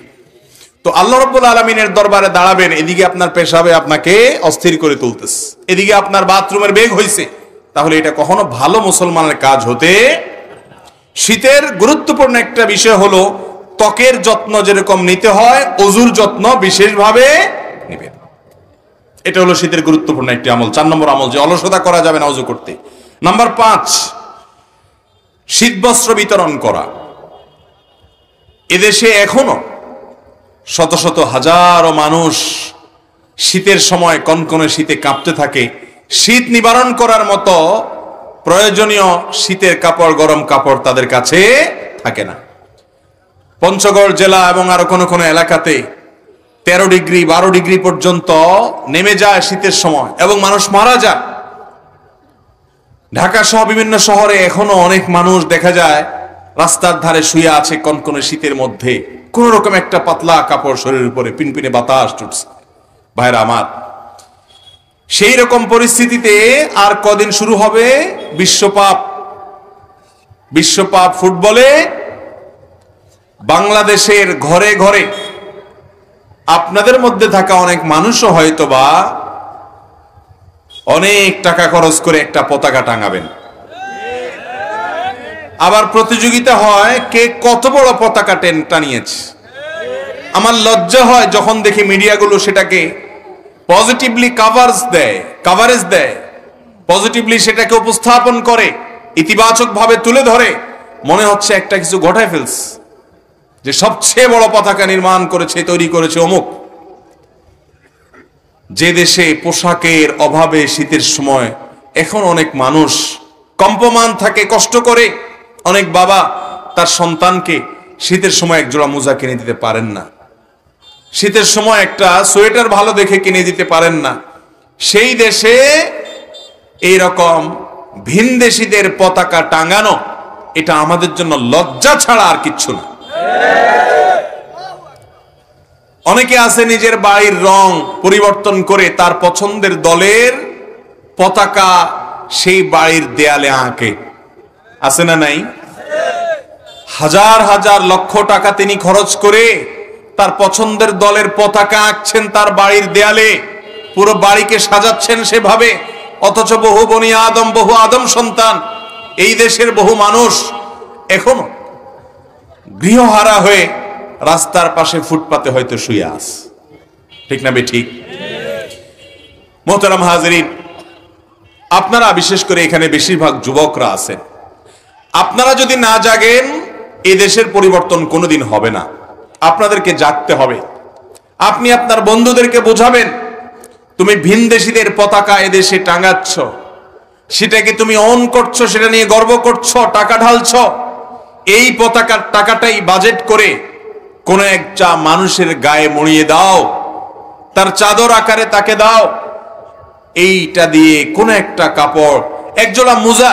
তো আল্লাহ রাব্বুল আলামিনের দরবারে দাঁড়াবেন, এদিকে আপনার পেশাবে আপনাকে অস্থির করে তুলতেছে, এদিকে আপনার বাথরুমের বেগ হয়েছে, তাহলে এটা কখনো ভালো মুসলমানের কাজ হতে। শীতের গুরুত্বপূর্ণ একটা বিষয় হলো ত্বকের যত্ন যেরকম নিতে হয়, ওযুর যত্ন বিশেষভাবে নেবেন। এটা হলো শীতের গুরুত্বপূর্ণ একটি আমল। 4 নম্বর আমল, যে অলসতা করা যাবে না ওযু করতে। নাম্বার 5, শীত বস্ত্র বিতরণ করা। এদেশে এখনো শত শত হাজারো মানুষ শীতের সময় কনকনে শীতে কাঁপতে থাকে, শীত নিবারণ করার মতো প্রয়োজনীয় শীতের কাপড়, গরম কাপড় তাদের কাছে থাকে না। পঞ্চগড় জেলা এবং আরো কোন কোন এলাকাতে 13 ডিগ্রি 12 ডিগ্রি পর্যন্ত নেমে যায় শীতের সময় এবং মানুষ মারা যায়। ঢাকা সহ বিভিন্ন শহরে এখনো অনেক মানুষ দেখা যায় রাস্তার ধারে শুয়ে আছে কনকনে শীতের মধ্যে, কোন রকম একটা পাতলা কাপড় শরীরের উপরে, পিনপিনে বাতাস ছুটছে। ভাইরা আমার, সেই রকম পরিস্থিতিতে আর কদিন শুরু হবে বিশ্বকাপ ফুটবলে। বাংলাদেশের ঘরে ঘরে আপনাদের মধ্যে থাকা অনেক মানুষও হয়তোবা অনেক টাকা খরচ করে একটা পতাকা টাঙাবেন। আবার প্রতিযোগিতা হয় কে কত বড় পতাকা টানিয়েছে। আমার লজ্জা হয় যখন দেখি মিডিয়াগুলো সেটাকে পজিটিভলি কাভারেজ দেয়, পজিটিভলি সেটাকে উপস্থাপন করে, ইতিবাচক ভাবে তুলে ধরে, মনে হচ্ছে একটা কিছু ঘটায় ফেলছে, যে সবচেয়ে বড় পতাকা নির্মাণ করেছে, তৈরি করেছে অমুক। যে দেশে পোশাকের অভাবে শীতের সময় এখন অনেক মানুষ কম্পমান থাকে, কষ্ট করে, অনেক বাবা তার সন্তানকে শীতের সময় এক জোড়া মোজা কিনে দিতে পারেন না, শীতের সময় একটা সোয়েটার ভালো দেখে কিনে দিতে পারেন না, সেই দেশে এইরকম ভিনদেশীদের পতাকা টাঙানো, এটা আমাদের জন্য লজ্জা ছাড়া আর কিচ্ছু না। অনেকে আছে নিজের বাড়ির রং পরিবর্তন করে তার পছন্দের দলের পতাকা সেই বাড়ির দেয়ালে আঁকে, আছে না নাই? হাজার হাজার লক্ষ টাকা তিনি খরচ করে তার পছন্দের দলের পতাকা আঁকছেন তার বাড়ির দেয়ালে, পুরো বাড়িকে সাজাচ্ছেন সেভাবে। অথচ বহু বনি আদম, বহু আদম সন্তান, এই দেশের বহু মানুষ এখনো গৃহহারা হয়ে রাস্তার পাশে ফুটপাতে হয়তো শুয়ে আছে। ঠিক না ঠিক? মোহতারাম হাজিরিন, আপনারা বিশেষ করে এখানে বেশিরভাগ যুবকরা আছেন, আপনারা যদি না জাগেন এই দেশের পরিবর্তন কোনোদিন হবে না। আপনাদেরকে জাগতে হবে। আপনি আপনার বন্ধুদেরকে বোঝাবেন, তুমি ভিনদেশীদের পতাকা এদেশে টাঙাচ্ছ, সেটাকে তুমি অন করছো, সেটা নিয়ে গর্ব করছো, টাকা ঢালছ। এই পতাকার টাকাটাই বাজেট করে কোন একটা মানুষের গায়ে মরিয়ে দাও, তার চাদর আকারে তাকে দাও। এইটা দিয়ে কোন একটা কাপড়, একজোড়া মোজা,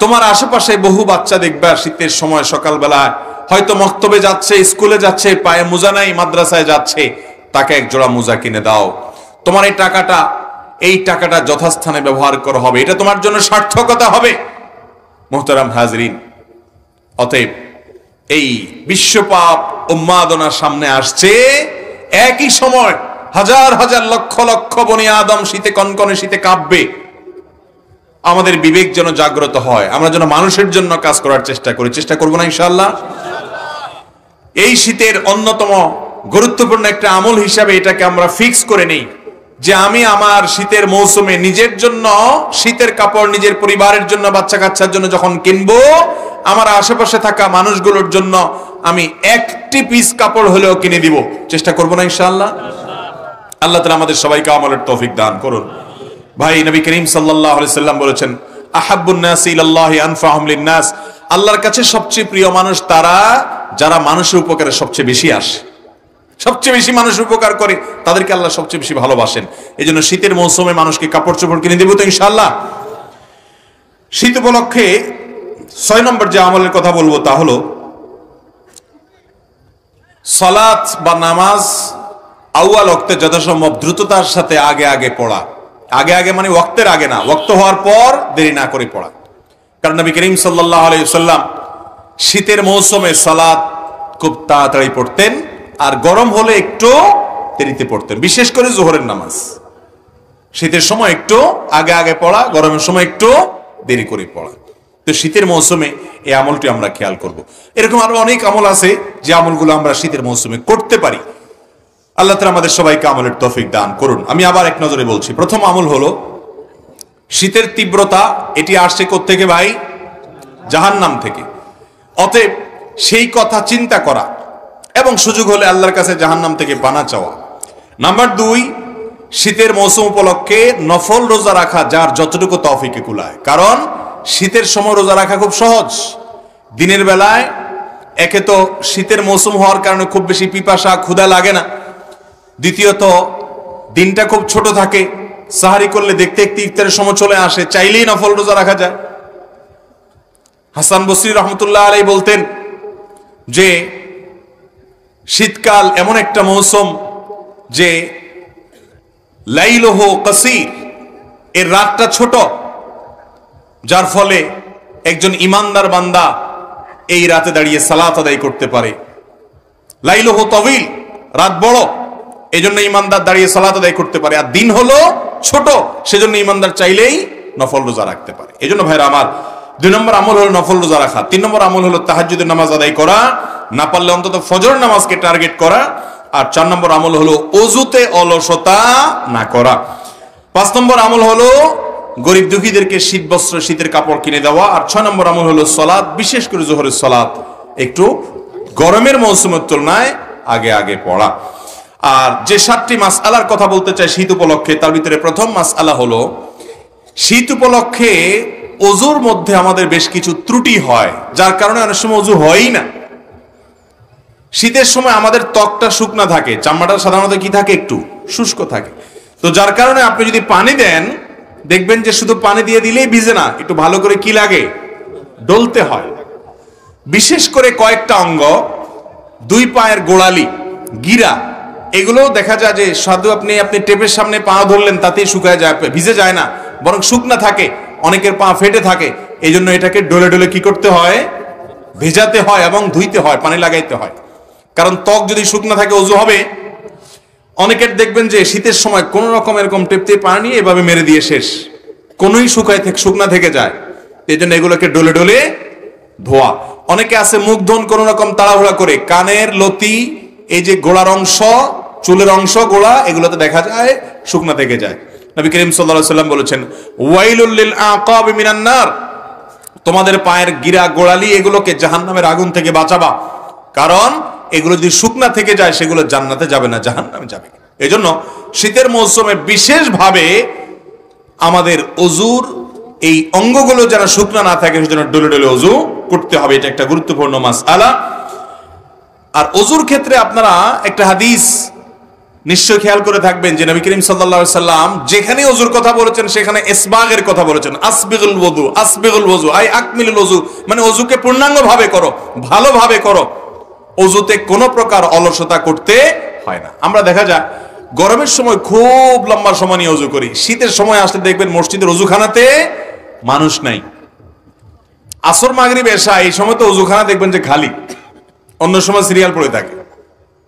তোমার আশেপাশে বহু বাচ্চা দেখবা শীতের সময় সকালবেলা হয়তো মক্তবে যাচ্ছে, স্কুলে যাচ্ছে, পায়ে মোজা নাই, মাদ্রাসায় যাচ্ছে, তাকে একজোড়া মোজা কিনে দাও। তোমার এই টাকাটা যথাস্থানে ব্যবহার করা হবে, এটা তোমার জন্য সার্থকতা হবে। মুহতারাম হাজরিন, অতএব এই বিশ্বপাপ উন্মাদনার সামনে আসছে, একই সময় হাজার হাজার লক্ষ লক্ষ বনি আদম শীতে কনকনে শীতে কাঁপবে। আমাদের বিবেক যেন জাগ্রত হয়, আমরা যেন মানুষের জন্য কাজ করার চেষ্টা করব না ইনশাআল্লাহ। এই শীতের অন্যতম গুরুত্বপূর্ণ একটা আমল হিসাবে এটাকে আমরা ফিক্স করে নেই যে আমি আমার শীতের মৌসুমে নিজের জন্য শীতের কাপড়, নিজের পরিবারের জন্য, বাচ্চা কাচ্চার জন্য যখন কিনবো, আমার আশেপাশে থাকা মানুষগুলোর জন্য আমি একটি পিস কাপড় হলেও কিনে দিব। চেষ্টা করব না ইনশাআল্লাহ। আল্লাহ তাআলা আমাদের সবাইকে আমলের তৌফিক দান করুন। ভাই, নবী করিম সাল্লাল্লাহু আলাইহি সাল্লাম বলেছেন, আহাব্বুন নাস ইলাল্লাহি আনফাহুম লিন-নাস, আল্লাহর কাছে সবচেয়ে প্রিয় মানুষ তারা যারা মানুষের উপকারে সবচেয়ে বেশি আসে, সবচেয়ে বেশি মানুষের উপকার করে, তাদেরকে আল্লাহ সবচেয়ে বেশি ভালোবাসেন। এই জন্য শীতের মৌসুমে মানুষকে কাপড় চোপড় কিনে দেব তো ইনশাআল্লাহ। শীত উপলক্ষে 6 নম্বর যে আমলের কথা বলবো তা হলো সালাত বা নামাজ আউয়াল ওয়াক্তে যথাসম্ভব দ্রুততার সাথে আগে পড়া। আগে মানে ওয়াক্তের আগে না, ওয়াক্ত হওয়ার পর দেরি না করে পড়া। কারণ নবী করিম সাল্লাল্লাহু আলাইহি ওয়াসাল্লাম শীতের মৌসুমে সালাত খুব তাড়াতাড়ি পড়তেন, আর গরম হলে একটু দেরিতে পড়তেন। বিশেষ করে যোহরের নামাজ শীতের সময় একটু আগে পড়া, গরমের সময় একটু দেরি করে পড়া। তো শীতের মৌসুমে এই আমলটি আমরা খেয়াল করব। এরকম আরো অনেক আমল আছে যে আমলগুলো আমরা শীতের মৌসুমে করতে পারি। আল্লাহ তাআলা আমাদের সবাইকে আমলের তৌফিক দান করুন। আমি আবার এক নজরে বলছি, প্রথম আমল হলো শীতের তীব্রতা, এটি আসছে কোত্থেকে ভাই? জাহান্নাম থেকে। অতএব সেই কথা চিন্তা করা এবং সুযোগ হলে আল্লাহর কাছে জাহান্নাম থেকে পানা চাওয়া। নাম্বার 2, শীতের মৌসুম উপলক্ষে নফল রোজা রাখা যার যতটুকু তৌফিকে কুলায়। কারণ শীতের সময় রোজা রাখা খুব সহজ। দিনের বেলায় একে তো শীতের মৌসুম হওয়ার কারণে খুব বেশি পিপাসা ক্ষুধা লাগে না, দ্বিতীয়ত দিনটা খুব ছোট থাকে, সাহারি করলে দেখতে দেখতে ইফতারের সময় চলে আসে, চাইলেই নফল রোজা রাখা যায়। হাসান বসরি রহমতুল্লাহ আলাইহি বলতেন যে শীতকাল এমন একটা মৌসুম যে লাইলুহু কাসীর, এর রাতটা ছোট, যার ফলে একজন ইমানদার বান্দা এই রাতে দাঁড়িয়ে সালাত আদায় করতে পারে। লাইলুহু তাওয়িল, রাত বড়, এজন্য ইমানদার দাঁড়িয়ে সালাত আদায় করতে পারে। আর দিন হলো ছোট, সেজন্য ইমানদার চাইলেই নফল রোজা রাখতে পারে। এজন্য ভাইরা আমার, 2 নম্বর আমল হলো নফল রোজা রাখা। 3 নম্বর আমল হলো তাহাজ্জুদের নামাজ আদায় করা, না পারলে অন্তত ফজর নামাজকে টার্গেট করা। আর 4 নম্বর আমল হলো ওযুতে অলসতা না করা। 5 নম্বর আমল হলো গরিব দুঃখীদেরকে শীত বস্ত্র, শীতের কাপড় কিনে দেওয়া। আর 6 নম্বর আমল হলো সালাত, বিশেষ করে যোহরের সালাত একটু গরমের মৌসুমের তুলনায় আগে পড়া। আর যে 7টি মাসআলার কথা বলতে চাই শীত উপলক্ষে, তার ভিতরে প্রথম মাসআলা হলো শীত উপলক্ষে ওযুর মধ্যে আমাদের বেশ কিছু ত্রুটি হয়, যার কারণে অনেক সময় ওযু হয়ই না। শীতের সময় আমাদের ত্বকটা শুকনা থাকে, চামড়াটা সাধারণত কি থাকে, একটু শুষ্ক থাকে। তো যার কারণে আপনি যদি পানি দেন, দেখবেন যে শুধু পানি দিয়ে দিলেই ভিজে না, একটু ভালো করে কি লাগে, ডলতে হয়। বিশেষ করে কয়েকটা অঙ্গ, 2 পায়ের গোড়ালি, গিরা, এগুলো দেখা যায় যে শুধু আপনি টেপের সামনে পা ধরলেন তাতেই শুকায় যায়, ভিজে যায় না, বরং শুকনা থাকে। অনেকের পা ফেটে থাকে, এই জন্য এটাকে ডলে ডলে কি করতে হয়, ভেজাতে হয় এবং ধুইতে হয়, পানি লাগাইতে হয়। কারণ ত্বক যদি শুকনা থাকে ওযু হবে। অনেকের দেখবেন যে শীতের সময় কোন রকম এরকম টেপতে পানি নিয়ে এভাবে মেরে দিয়ে শেষ, কোনোই শুকনা থেকে যায়। এই জন্য এগুলোকে ডলে ডলে ধোয়া। অনেকে আছে মুখ ধোন কোন রকম তাড়াহুড়া করে, কানের লতি, এই যে গোড়ার অংশ, চুলের অংশ, গোড়া, এগুলোতে দেখা যায় শুকনা থেকে যায়। নবী করিম সাল্লাল্লাহু আলাইহি ওয়াসাল্লাম বলেছেন, ওয়াইলুল লিল আকাবি মিনান নার, তোমাদের পায়ের গিরা গোড়ালি এগুলোকে জাহান্নামের আগুন থেকে বাঁচাবা। কারণ এগুলো যদি শুকনা থেকে যায় সেগুলো জান্নাতে যাবে না, জাহান্নামে যাবে। এজন্য শীতের মৌসুমে বিশেষভাবে আমাদের অজুর এই অঙ্গগুলো যেন শুকনা না থাকে সেজন্য ডলে ডলে অজু করতে হবে। এটা একটা গুরুত্বপূর্ণ মাসআলা। আর অজুর ক্ষেত্রে আপনারা একটা হাদিস নিশ্চয় খেয়াল করে থাকবেন যে নবী করিম সাল্লাল্লাহু আলাইহি সাল্লাম যেখানে অজুর কথা বলেছেন সেখানে ইসবাগের কথা বলেছেন। আসবিগুল ওযু, আসবিগুল ওযু আই আকমিলুল ওযু, মানে অজুকে পূর্ণাঙ্গ ভাবে করো, ভালোভাবে করো। অজুতে কোনো প্রকার অলসতা করতে হয় না। আমরা দেখা যায় গরমের সময় খুব লম্বা সময় নিয়ে অজু করি, শীতের সময় আসলে দেখবেন মসজিদের অজুখানাতে মানুষ নাই। আসর মাগরিব এশা এই সময় তো অজুখানা দেখবেন যে খালি, অন্য সময় সিরিয়াল পড়ে থাকে।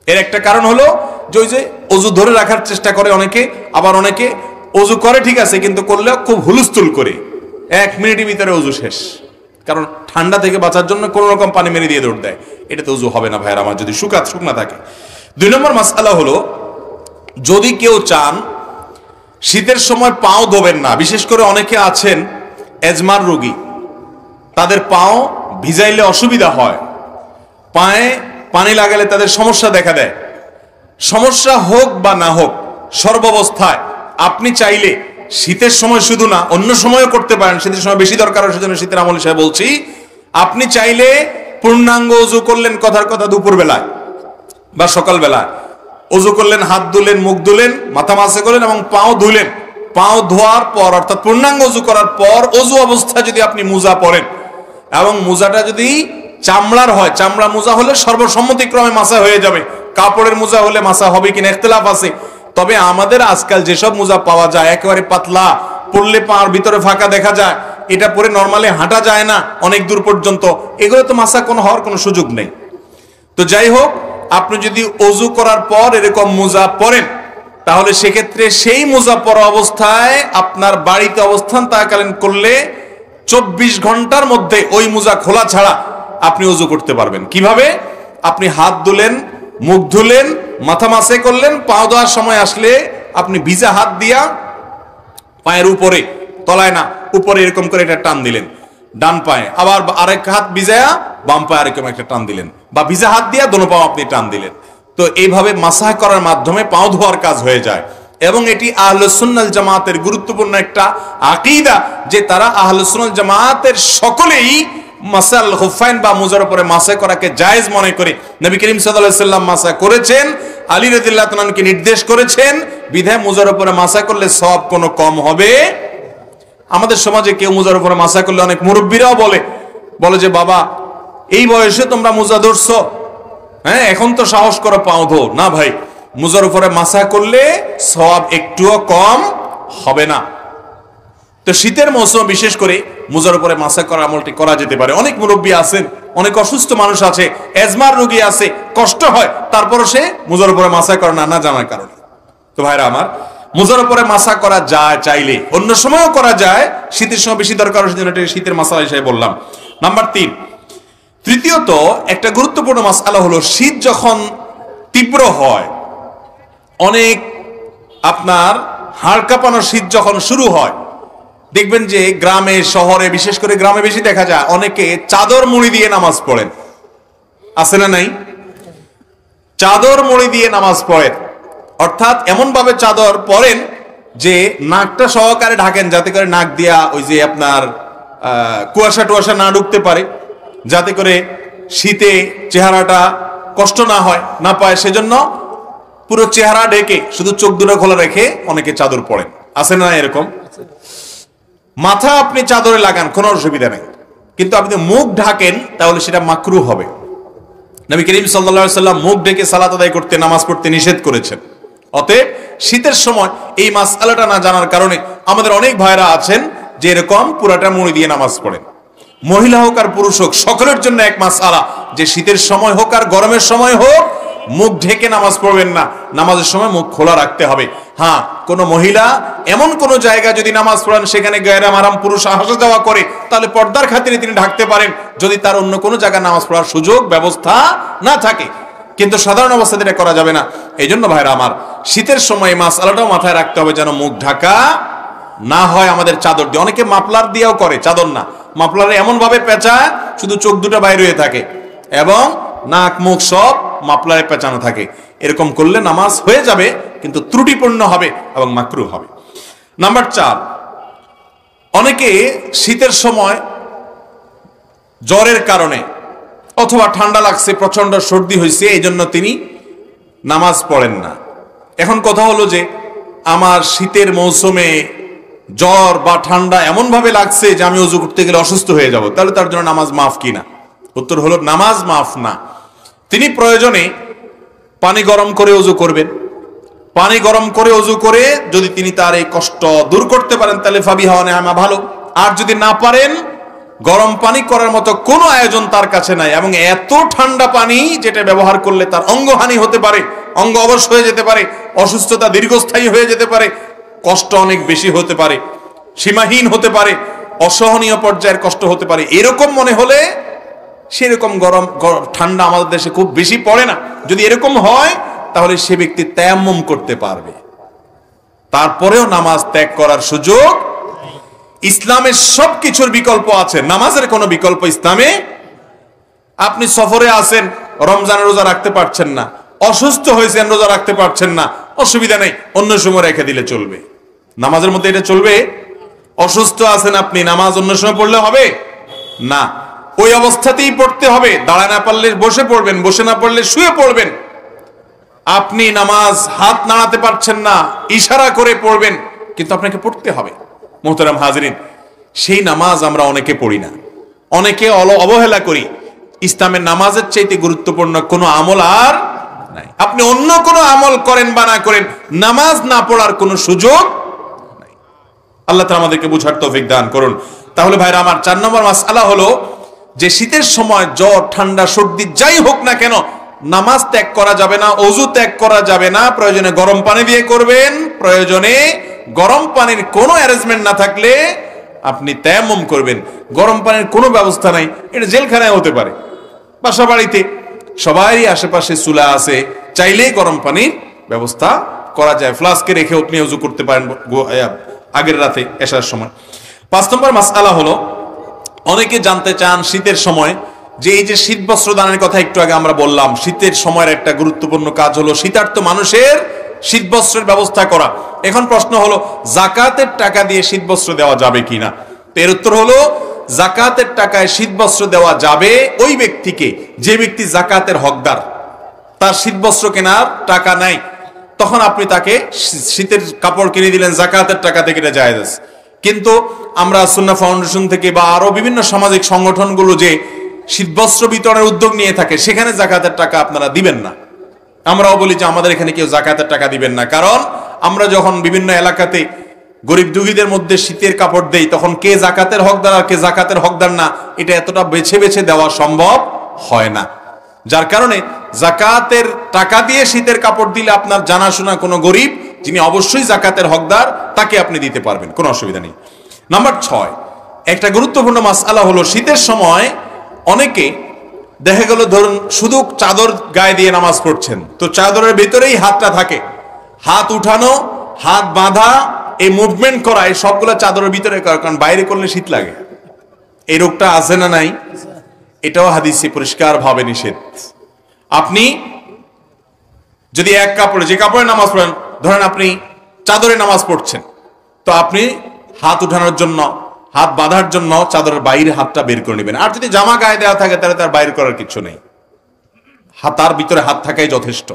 এর একটা কারণ হলো যে ওই যে অজু ধরে রাখার চেষ্টা করে অনেকে, আবার অনেকে অজু করে ঠিক আছে কিন্তু করলেও খুব হুলস্থুল করে 1 মিনিটের ভিতরে অজু শেষ, কারণ ঠান্ডা থেকে বাঁচার জন্য কোন রকম পানি মেরে দিয়ে দৌড় দেয়। এটা তো অজু হবে না ভাইয়ের আমার, যদি শুকনা থাকে। 2 নম্বর মাসআলা হলো, যদি কেউ চান শীতের সময় পাও ধোবেন না, বিশেষ করে অনেকে আছেন এজমার রোগী, তাদের পাও ভিজাইলে অসুবিধা হয়, পায়ে পানি লাগালে তাদের সমস্যা দেখা দেয়। সমস্যা হোক বা না হোক, সর্বাবস্থায় আপনি চাইলে শীতের সময় শুধু না অন্য সময়ও করতে পারেন, শীতের সময় বেশি দরকার হয় সেজন্য শীতের আমল হিসেবে বলছি। আপনি চাইলে পূর্ণাঙ্গ অজু করলেন, কথার কথা দুপুর বেলায় বা সকাল বেলায় অজু করলেন, হাত ধুলেন, মুখ ধুলেন, মাথা মাসে করলেন এবং পাও ধুলেন। পাও ধোয়ার পর অর্থাৎ পূর্ণাঙ্গ অজু করার পর অজু অবস্থায় যদি আপনি মোজা পরেন এবং মোজাটা যদি চামড়ার হয়, চামড়া মোজা হলে সর্বসম্মতিক্রমে মাসা হয়ে যাবে। কাপড়ের মোজা হলে মাসা হবে কিনা ইখতিলাফ আছে। তবে আমাদের আজকাল যেসব মোজা পাওয়া যায় একেবারে পাতলা, পরলে পার ভিতরে ফাঁকা দেখা যায়, এটা পরে নরমালি হাঁটা যায় না অনেক দূর পর্যন্ত, এগুলো তো মাসা কোনো হওয়ার কোনো সুযোগ নেই। তো যাই হোক, আপনি যদি অজু করার পর এরকম মোজা পরেন তাহলে সেক্ষেত্রে সেই মোজা পরা অবস্থায় আপনার বাড়িতে অবস্থান থাকাকালীন করলে 24 ঘন্টার মধ্যে ওই মোজা খোলা ছাড়া আপনি অজু করতে পারবেন। কিভাবে? আপনি হাত ধুলেন, মুখ ধুলেন, মাথা মাসে করলেন, পা ধোয়ার সময় আসলে আপনি ভিজা হাত দিয়া পায়ের উপরে, তলায় না উপরে এরকম করে একটা টান দিলেন ডান পায়ে, আবার আরেক হাত ভিজায়া বাম পায়ে আরেকরকম একটা টান দিলেন, বা ভিজা হাত দিয়া দোনো পাও আপনি টান দিলেন। তো এইভাবে মাসাহ করার মাধ্যমে পাও ধোয়ার কাজ হয়ে যায়। এবং এটি আহলুস সুন্নাহ ওয়াল জামাতের গুরুত্বপূর্ণ একটা আকীদা যে তারা আহলুস সুন্নাহ ওয়াল জামাতের সকলেই মাসাল খুফাইন বা মুজার উপরে মাসাহ করাকে জায়েজ মনে করে। নবী করিম সাল্লাল্লাহু আলাইহি সাল্লাম মাসাহ করেছেন, আলী রাদিয়াল্লাহু তাআলা কে নির্দেশ করেছেন, বিধায় মুজার উপরে মাসাহ করলে সওয়াব কোনো কম হবে। আমাদের সমাজে কেউ মুজার উপরে মাসাহ করলে অনেক মুরব্বীরাও বলে যে বাবা এই বয়সে তোমরা মুজা ধরছো, হ্যাঁ এখন তো সাহস করো পাও ধো। না ভাই, মুজার উপরে মাসাহ করলে সওয়াব একটুও কম হবে না। তো শীতের মৌসুম বিশেষ করে মুজার উপরে মাসাহ করার আমলটি করা যেতে পারে। অনেক মুরব্বী আছেন, অনেক অসুস্থ মানুষ আছে, এজমার রোগী আছে, কষ্ট হয়, তারপরও সে মুজার উপরে মাসাহ করে না জানার কারণে। তো ভাইরা আমার, মুজার উপরে মাসাহ করা যায় চাইলে, অন্য সময়ও করা যায়, শীতের সময় বেশি দরকার শীতের মাসালা হিসেবে বললাম। নাম্বার 3, তৃতীয়ত একটা গুরুত্বপূর্ণ মাসআলা হলো, শীত যখন তীব্র হয়, অনেক আপনার হাড় কাঁপানো শীত যখন শুরু হয়, দেখবেন যে গ্রামে শহরে, বিশেষ করে গ্রামে বেশি দেখা যায়, অনেকে চাদর মুড়ি দিয়ে নামাজ পড়েন। আছে না নাই? চাদর মুড়ি দিয়ে নামাজ পড়েন, অর্থাৎ এমন ভাবে চাদর পরেন যে নাকটা সহকারে ঢাকেন, যাতে করে নাক দিয়া ওই যে আপনার কুয়াশা টুয়াশা না ঢুকতে পারে, যাতে করে শীতে চেহারাটা কষ্ট না হয়, না পায়। সেজন্য পুরো চেহারা ঢেকে শুধু চোখ দুটো খোলা রেখে অনেকে চাদর পরেন। আছে না এরকম? মাথা আপনি চাদরে লাগান, কোনো অসুবিধা নেই, কিন্তু আপনি মুখ ঢাকেন তাহলে সেটা মাকরুহ হবে। নবী করিম সাল্লাল্লাহু আলাইহি সাল্লাম মুখ ঢেকে সালাত আদায় করতে, নামাজ পড়তে নিষেধ করেছেন। অতএব শীতের সময় এই মাসআলাটা না জানার কারণে আমাদের অনেক ভাইরা আছেন যে এরকম পুরাটা মুড়ি দিয়ে নামাজ পড়েন। মহিলা হোক আর পুরুষ হোক, সকলের জন্য এক মাসআলা যে শীতের সময় হোক আর গরমের সময় হোক, মুখ ঢেকে নামাজ পড়বেন না, নামাজের সময় মুখ খোলা রাখতে হবে। হ্যাঁ, কোন মহিলা এমন কোন জায়গা যদি নামাজ পড়েন সেখানে গায়রে মাহরাম পুরুষ আসা যাওয়া করে, তাহলে পর্দার খাতিরে তিনি ঢাকতে পারেন, যদি তার অন্য কোনো জায়গায় নামাজ পড়ার সুযোগ ব্যবস্থা না থাকে। কিন্তু সাধারণ অবস্থাতে এটা করা যাবে না। এই জন্য ভাইরা আমার, শীতের সময় মাসআলাটাও মাথায় রাখতে হবে যেন মুখ ঢাকা না হয় আমাদের চাদর দিয়ে। অনেকে মাফলার দিয়েও করে, চাদর না, মাফলারে এমন ভাবে পেঁচায় শুধু চোখ দুটো বাইরে হয়ে থাকে এবং নাক মুখ সব মাফলারে পেঁচানো থাকে। এরকম করলে নামাজ হয়ে যাবে, কিন্তু ত্রুটিপূর্ণ হবে এবং মাকরুহ হবে। নাম্বার 4, অনেকে শীতের সময় জ্বরের কারণে অথবা ঠান্ডা লাগছে, প্রচন্ড সর্দি হয়েছে, এই জন্য তিনি নামাজ পড়েন না। এখন কথা হলো যে আমার শীতের মৌসুমে জ্বর বা ঠান্ডা এমন ভাবে লাগছে যে আমি ওযু করতে গেলে অসুস্থ হয়ে যাব, তাহলে তার জন্য নামাজ মাফ কিনা? উত্তর হলো নামাজ মাফ না। তিনি প্রয়োজনে পানি গরম করে ওযু করবেন। পানি গরম করে ওযু করে যদি তিনি তার এই কষ্ট দূর করতে পারেন তাহলে ফাবিহা ওয়া নি'মা, ভালো। আর যদি না পারেন, গরম পানি করার মতো কোনো আয়োজন তার কাছে নাই, এবং এত ঠান্ডা পানি যেটা ব্যবহার করলে তার অঙ্গহানি হতে পারে, অঙ্গ অবশ হয়ে যেতে পারে, অসুস্থতা দীর্ঘস্থায়ী হয়ে যেতে পারে, কষ্ট অনেক বেশি হতে পারে, সীমাহীন হতে পারে, অসহনীয় পর্যায়ের কষ্ট হতে পারে, এরকম মনে হলে, সেরকম গরম ঠান্ডা আমাদের দেশে খুব বেশি পড়ে না, যদি এরকম হয় তাহলে সে ব্যক্তি তায়াম্মুম করতে পারবে। তারপরেও নামাজ ত্যাগ করার সুযোগ। ইসলামের সবকিছুর বিকল্প আছে, নামাজের কোনো বিকল্প ইসলামে। আপনি সফরে আছেন, রমজানের রোজা রাখতে পারছেন না, অসুস্থ হয়েছেন, রোজা রাখতে পারছেন না, অসুবিধা নেই, অন্য সময় রেখে দিলে চলবে। নামাজের মধ্যে এটা চলবে? অসুস্থ আছেন আপনি, নামাজ অন্য সময় পড়লে হবে না, ওই অবস্থাতেই পড়তে হবে। দাঁড়ায় না পারলে বসে পড়বেন, বসে না পড়লে শুয়ে পড়বেন। আপনি নামাজ হাত নাড়াতে পারছেন না, ইশারা করে পড়বেন, কিন্তু আপনাকে পড়তে হবে। মোহতারাম হাজরিন, সেই নামাজ আমরা অনেকে পড়ি না, অনেকে অবহেলা করি। ইসলামের নামাজের চাইতে গুরুত্বপূর্ণ কোনো আমল আর নাই। আপনি অন্য কোনো আমল করেন বা না করেন, নামাজ না পড়ার কোনো সুযোগ নাই। আল্লাহ তাআলা আমাদেরকে বুঝার তৌফিক দান করুন। তাহলে ভাইরা আমার, 4 নম্বর মাসআলা হলো যে শীতের সময় জ্বর, ঠান্ডা, সর্দি যাই হোক না কেন, নামাজ ত্যাগ করা যাবে না, ওযু ত্যাগ করা যাবে না। প্রয়োজনে গরম পানি দিয়ে করবেন, প্রয়োজনে গরম পানির কোনো অ্যারেঞ্জমেন্ট না থাকলে আপনি তায়াম্মুম করবেন। গরম পানির কোনো ব্যবস্থা নাই, এটা জেলখানায় হতে পারে, বাসা বাড়িতে সবারই আশেপাশে চুলা আছে, চাইলেই গরম পানির ব্যবস্থা করা যায়। ফ্লাস্কে রেখে আপনি ওযু করতে পারেন আগের রাতে এশার সময়। 5 নম্বর মাসআলা হলো, অনেকে জানতে চান শীতের সময় যে এই যে শীত বস্ত্র দানের কথা একটু আগে আমরা বললাম, শীতের সময়ের একটা গুরুত্বপূর্ণ কাজ হলো শীতার্ত মানুষের শীত বস্ত্রের ব্যবস্থা করা। এখন প্রশ্ন হলো, যাকাতের টাকা দিয়ে শীত বস্ত্র দেওয়া যাবে কিনা? এর উত্তর হলো, যাকাতের টাকায় শীত বস্ত্র দেওয়া যাবে ওই ব্যক্তিকে যে ব্যক্তি যাকাতের হকদার, তার শীত বস্ত্র কেনার টাকা নাই, তখন আপনি তাকে শীতের কাপড় কিনে দিলেন, যাকাতের টাকা থেকে এটা জায়েজ আছে। কিন্তু আমরা সুন্নাহ ফাউন্ডেশন থেকে বা আরো বিভিন্ন সামাজিক সংগঠনগুলো যে শীতবস্ত্র বিতরণের উদ্যোগ নিয়ে থাকে, সেখানে যাকাতের টাকা আপনারা দিবেন না। আমরাও বলি যে আমাদের এখানে কেউ যাকাতের টাকা দিবেন না, কারণ আমরা যখন বিভিন্ন এলাকাতে গরিব দুঃখীদের মধ্যে শীতের কাপড় দেই, তখন কে যাকাতের হকদার আর কে যাকাতের হকদার না, এটা এতটা বেছে বেছে দেওয়া সম্ভব হয় না। যার কারণে যাকাতের টাকা দিয়ে শীতের কাপড় দিলে আপনার জানাশোনা কোনো গরিব যিনি অবশ্যই যাকাতের হকদার, তাকে আপনি দিতে পারবেন, কোনো অসুবিধা নেই। নাম্বার 6, একটা গুরুত্বপূর্ণ মাসআলা হলো, শীতের সময় অনেকে দেখা গেল ধরুন শুধু চাদর গায়ে দিয়ে নামাজ পড়ছেন, তো চাদরের ভিতরেই হাতটা থাকে, হাত উঠানো, হাত বাঁধা, এই মুভমেন্ট করা, এই সবগুলো চাদরের ভিতরে, কারণ বাইরে করলে শীত লাগে। এই রোগটা আছে না নাই? এটাও হাদিসে পরিষ্কার ভাবে নিষেধ। আপনি যদি এক কাপড়ে, যে কাপড়ে নামাজ পড়েন, ধরেন আপনি চাদরে নামাজ পড়ছেন, তো আপনি হাত উঠানোর জন্য, হাত বাঁধার জন্য চাদরের বাইরে হাতটা বের করে নেবেন। আর যদি জামা গায়ে দেওয়া থাকে তাহলে তার বাইরে করার কিছু নেই, তার ভিতরে হাত থাকাই যথেষ্ট।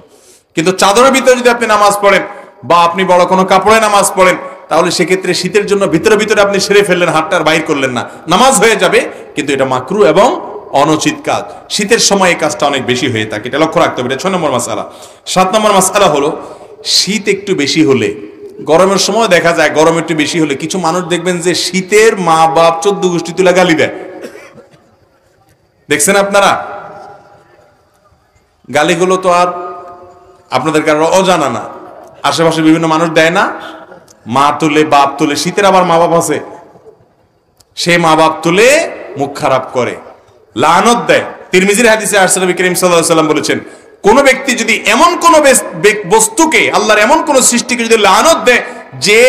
কিন্তু চাদরের ভিতরে যদি আপনি নামাজ পড়েন বা আপনি বড় কোনো কাপড়ে নামাজ পড়েন, তাহলে সেক্ষেত্রে শীতের জন্য ভিতরে ভিতরে আপনি সেরে ফেললেন, হাতটার বাইর করলেন না, নামাজ হয়ে যাবে, কিন্তু এটা মাকরু এবং অনুচিত কাজ। শীতের সময় এই কাজটা অনেক বেশি হয়ে থাকে, এটা লক্ষ্য রাখতে হবে। এটা 6 নম্বর মাসআলা। 7 নম্বর মাসআলা হলো, শীত একটু বেশি হলে, গরমের সময় দেখা যায় গরম একটু বেশি হলে কিছু মানুষ দেখবেন যে শীতের মা বাপ 14 গোষ্ঠী তুলে গালি দেয়। দেখছেন আপনারা? গালিগুলো তো আর আপনাদের কারো অজানা না, আশেপাশে বিভিন্ন মানুষ দেয় না, মা তুলে, বাপ তুলে। শীতের আবার মা বাপ আছে, সে মা বাপ তুলে মুখ খারাপ করে, লানত দেয়। তিরমিজির হাদিসে আসছে, নবী করিম সাল্লাল্লাহু আলাইহি ওয়াসাল্লাম বলেছেন, কোন ব্যক্তি যদি এমন কোন বস্তুকে, আল্লাহর এমন কোন সৃষ্টিকে যদি লানত দেয় যে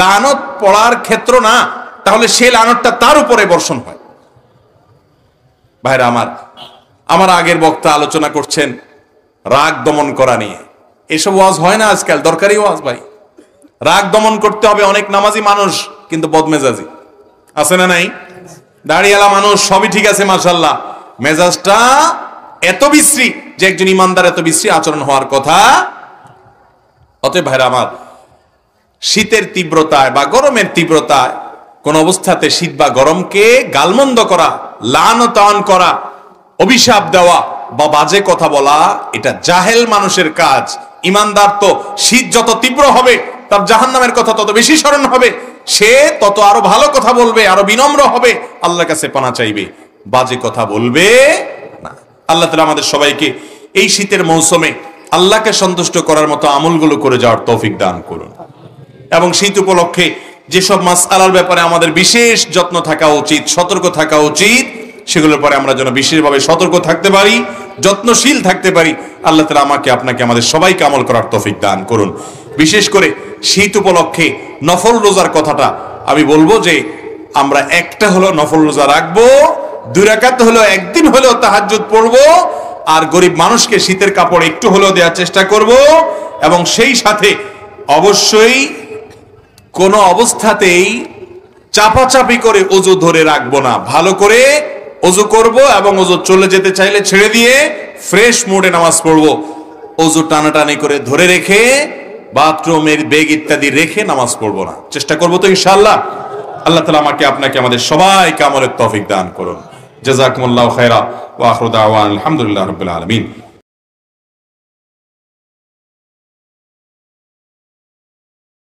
লানত পড়ার ক্ষেত্র না, তাহলে সেই লানতটা তার উপরে বর্ষণ হয়। ভাইরা আমার আগের বক্তা আলোচনা করছেন রাগ দমন করা নিয়ে। এসব ওয়াজ হয় না আজকাল, দরকারি ওয়াজ ভাই। রাগ দমন করতে হবে। অনেক নামাজি মানুষ কিন্তু বদমেজাজি আছে না নাই? দাড়িওয়ালা মানুষ সবই ঠিক আছে মাশাআল্লাহ, মেজাজটা এত বিশ্রী যে একজন ইমানদার এত বিশ্রী আচরণ হওয়ার কথা। অতএব ভাইরা আমার, শীতের তীব্রতায় বা গরমের তীব্রতায় কোন অবস্থাতে শীত বা গরমকে গালমন্দ করা, লানতান করা, অভিশাপ দেওয়া বা বাজে কথা বলা, এটা জাহেল মানুষের কাজ। ইমানদার তো শীত যত তীব্র হবে তার জাহান্নামের কথা তত বেশি স্মরণ হবে, সে তত আরো ভালো কথা বলবে, আরো বিনম্র হবে, আল্লাহর কাছে পানা চাইবে, বাজে কথা বলবে না। আল্লাহ তাআলা আমাদের সবাইকে এই শীতের মৌসুমে আল্লাহকে সন্তুষ্ট করার মতো আমলগুলো করে যাওয়ার তৌফিক দান করুন। এবং শীত উপলক্ষে যেসব মাসআলার ব্যাপারে আমাদের বিশেষ যত্ন থাকা উচিত, সতর্ক থাকা উচিত, সেগুলোর পরে আমরা যেন বিশেষভাবে সতর্ক থাকতে পারি, যত্নশীল থাকতে পারি। আল্লাহ তাআলা আমাকে, আপনাকে, আমাদের সবাইকে আমল করার তৌফিক দান করুন। বিশেষ করে শীত উপলক্ষে নফল রোজার কথাটা আমি বলবো যে আমরা একটা হলো নফল রোজা রাখবো, 2 রাকাত হলো একদিন হলো তাহাজ্জুদ পড়বো, আর গরিব মানুষকে শীতের কাপড় একটু হলেও দেওয়ার চেষ্টা করব। এবং সেই সাথে অবশ্যই কোনো অবস্থাতেই চাপাচাপি করে ওযু ধরে রাখবো না, ভালো করে ওযু করব এবং ওযু চলে যেতে চাইলে ছেড়ে দিয়ে ফ্রেশ মুডে নামাজ পড়ব। ওযু টানাটানি করে ধরে রেখে বাথরুমের বেগ ইত্যাদি রেখে নামাজ পড়বো না, চেষ্টা করবো তো ইনশাআল্লাহ। আল্লাহ তাআলা আমাকে, আপনাকে, আমাদের সবাইকে আমলের তৌফিক দান করুন। জাযাকুমুল্লাহু খায়রা ওয়া আখিরু দাওয়ানা আলহামদুলিল্লাহি রাব্বিল আলামিন।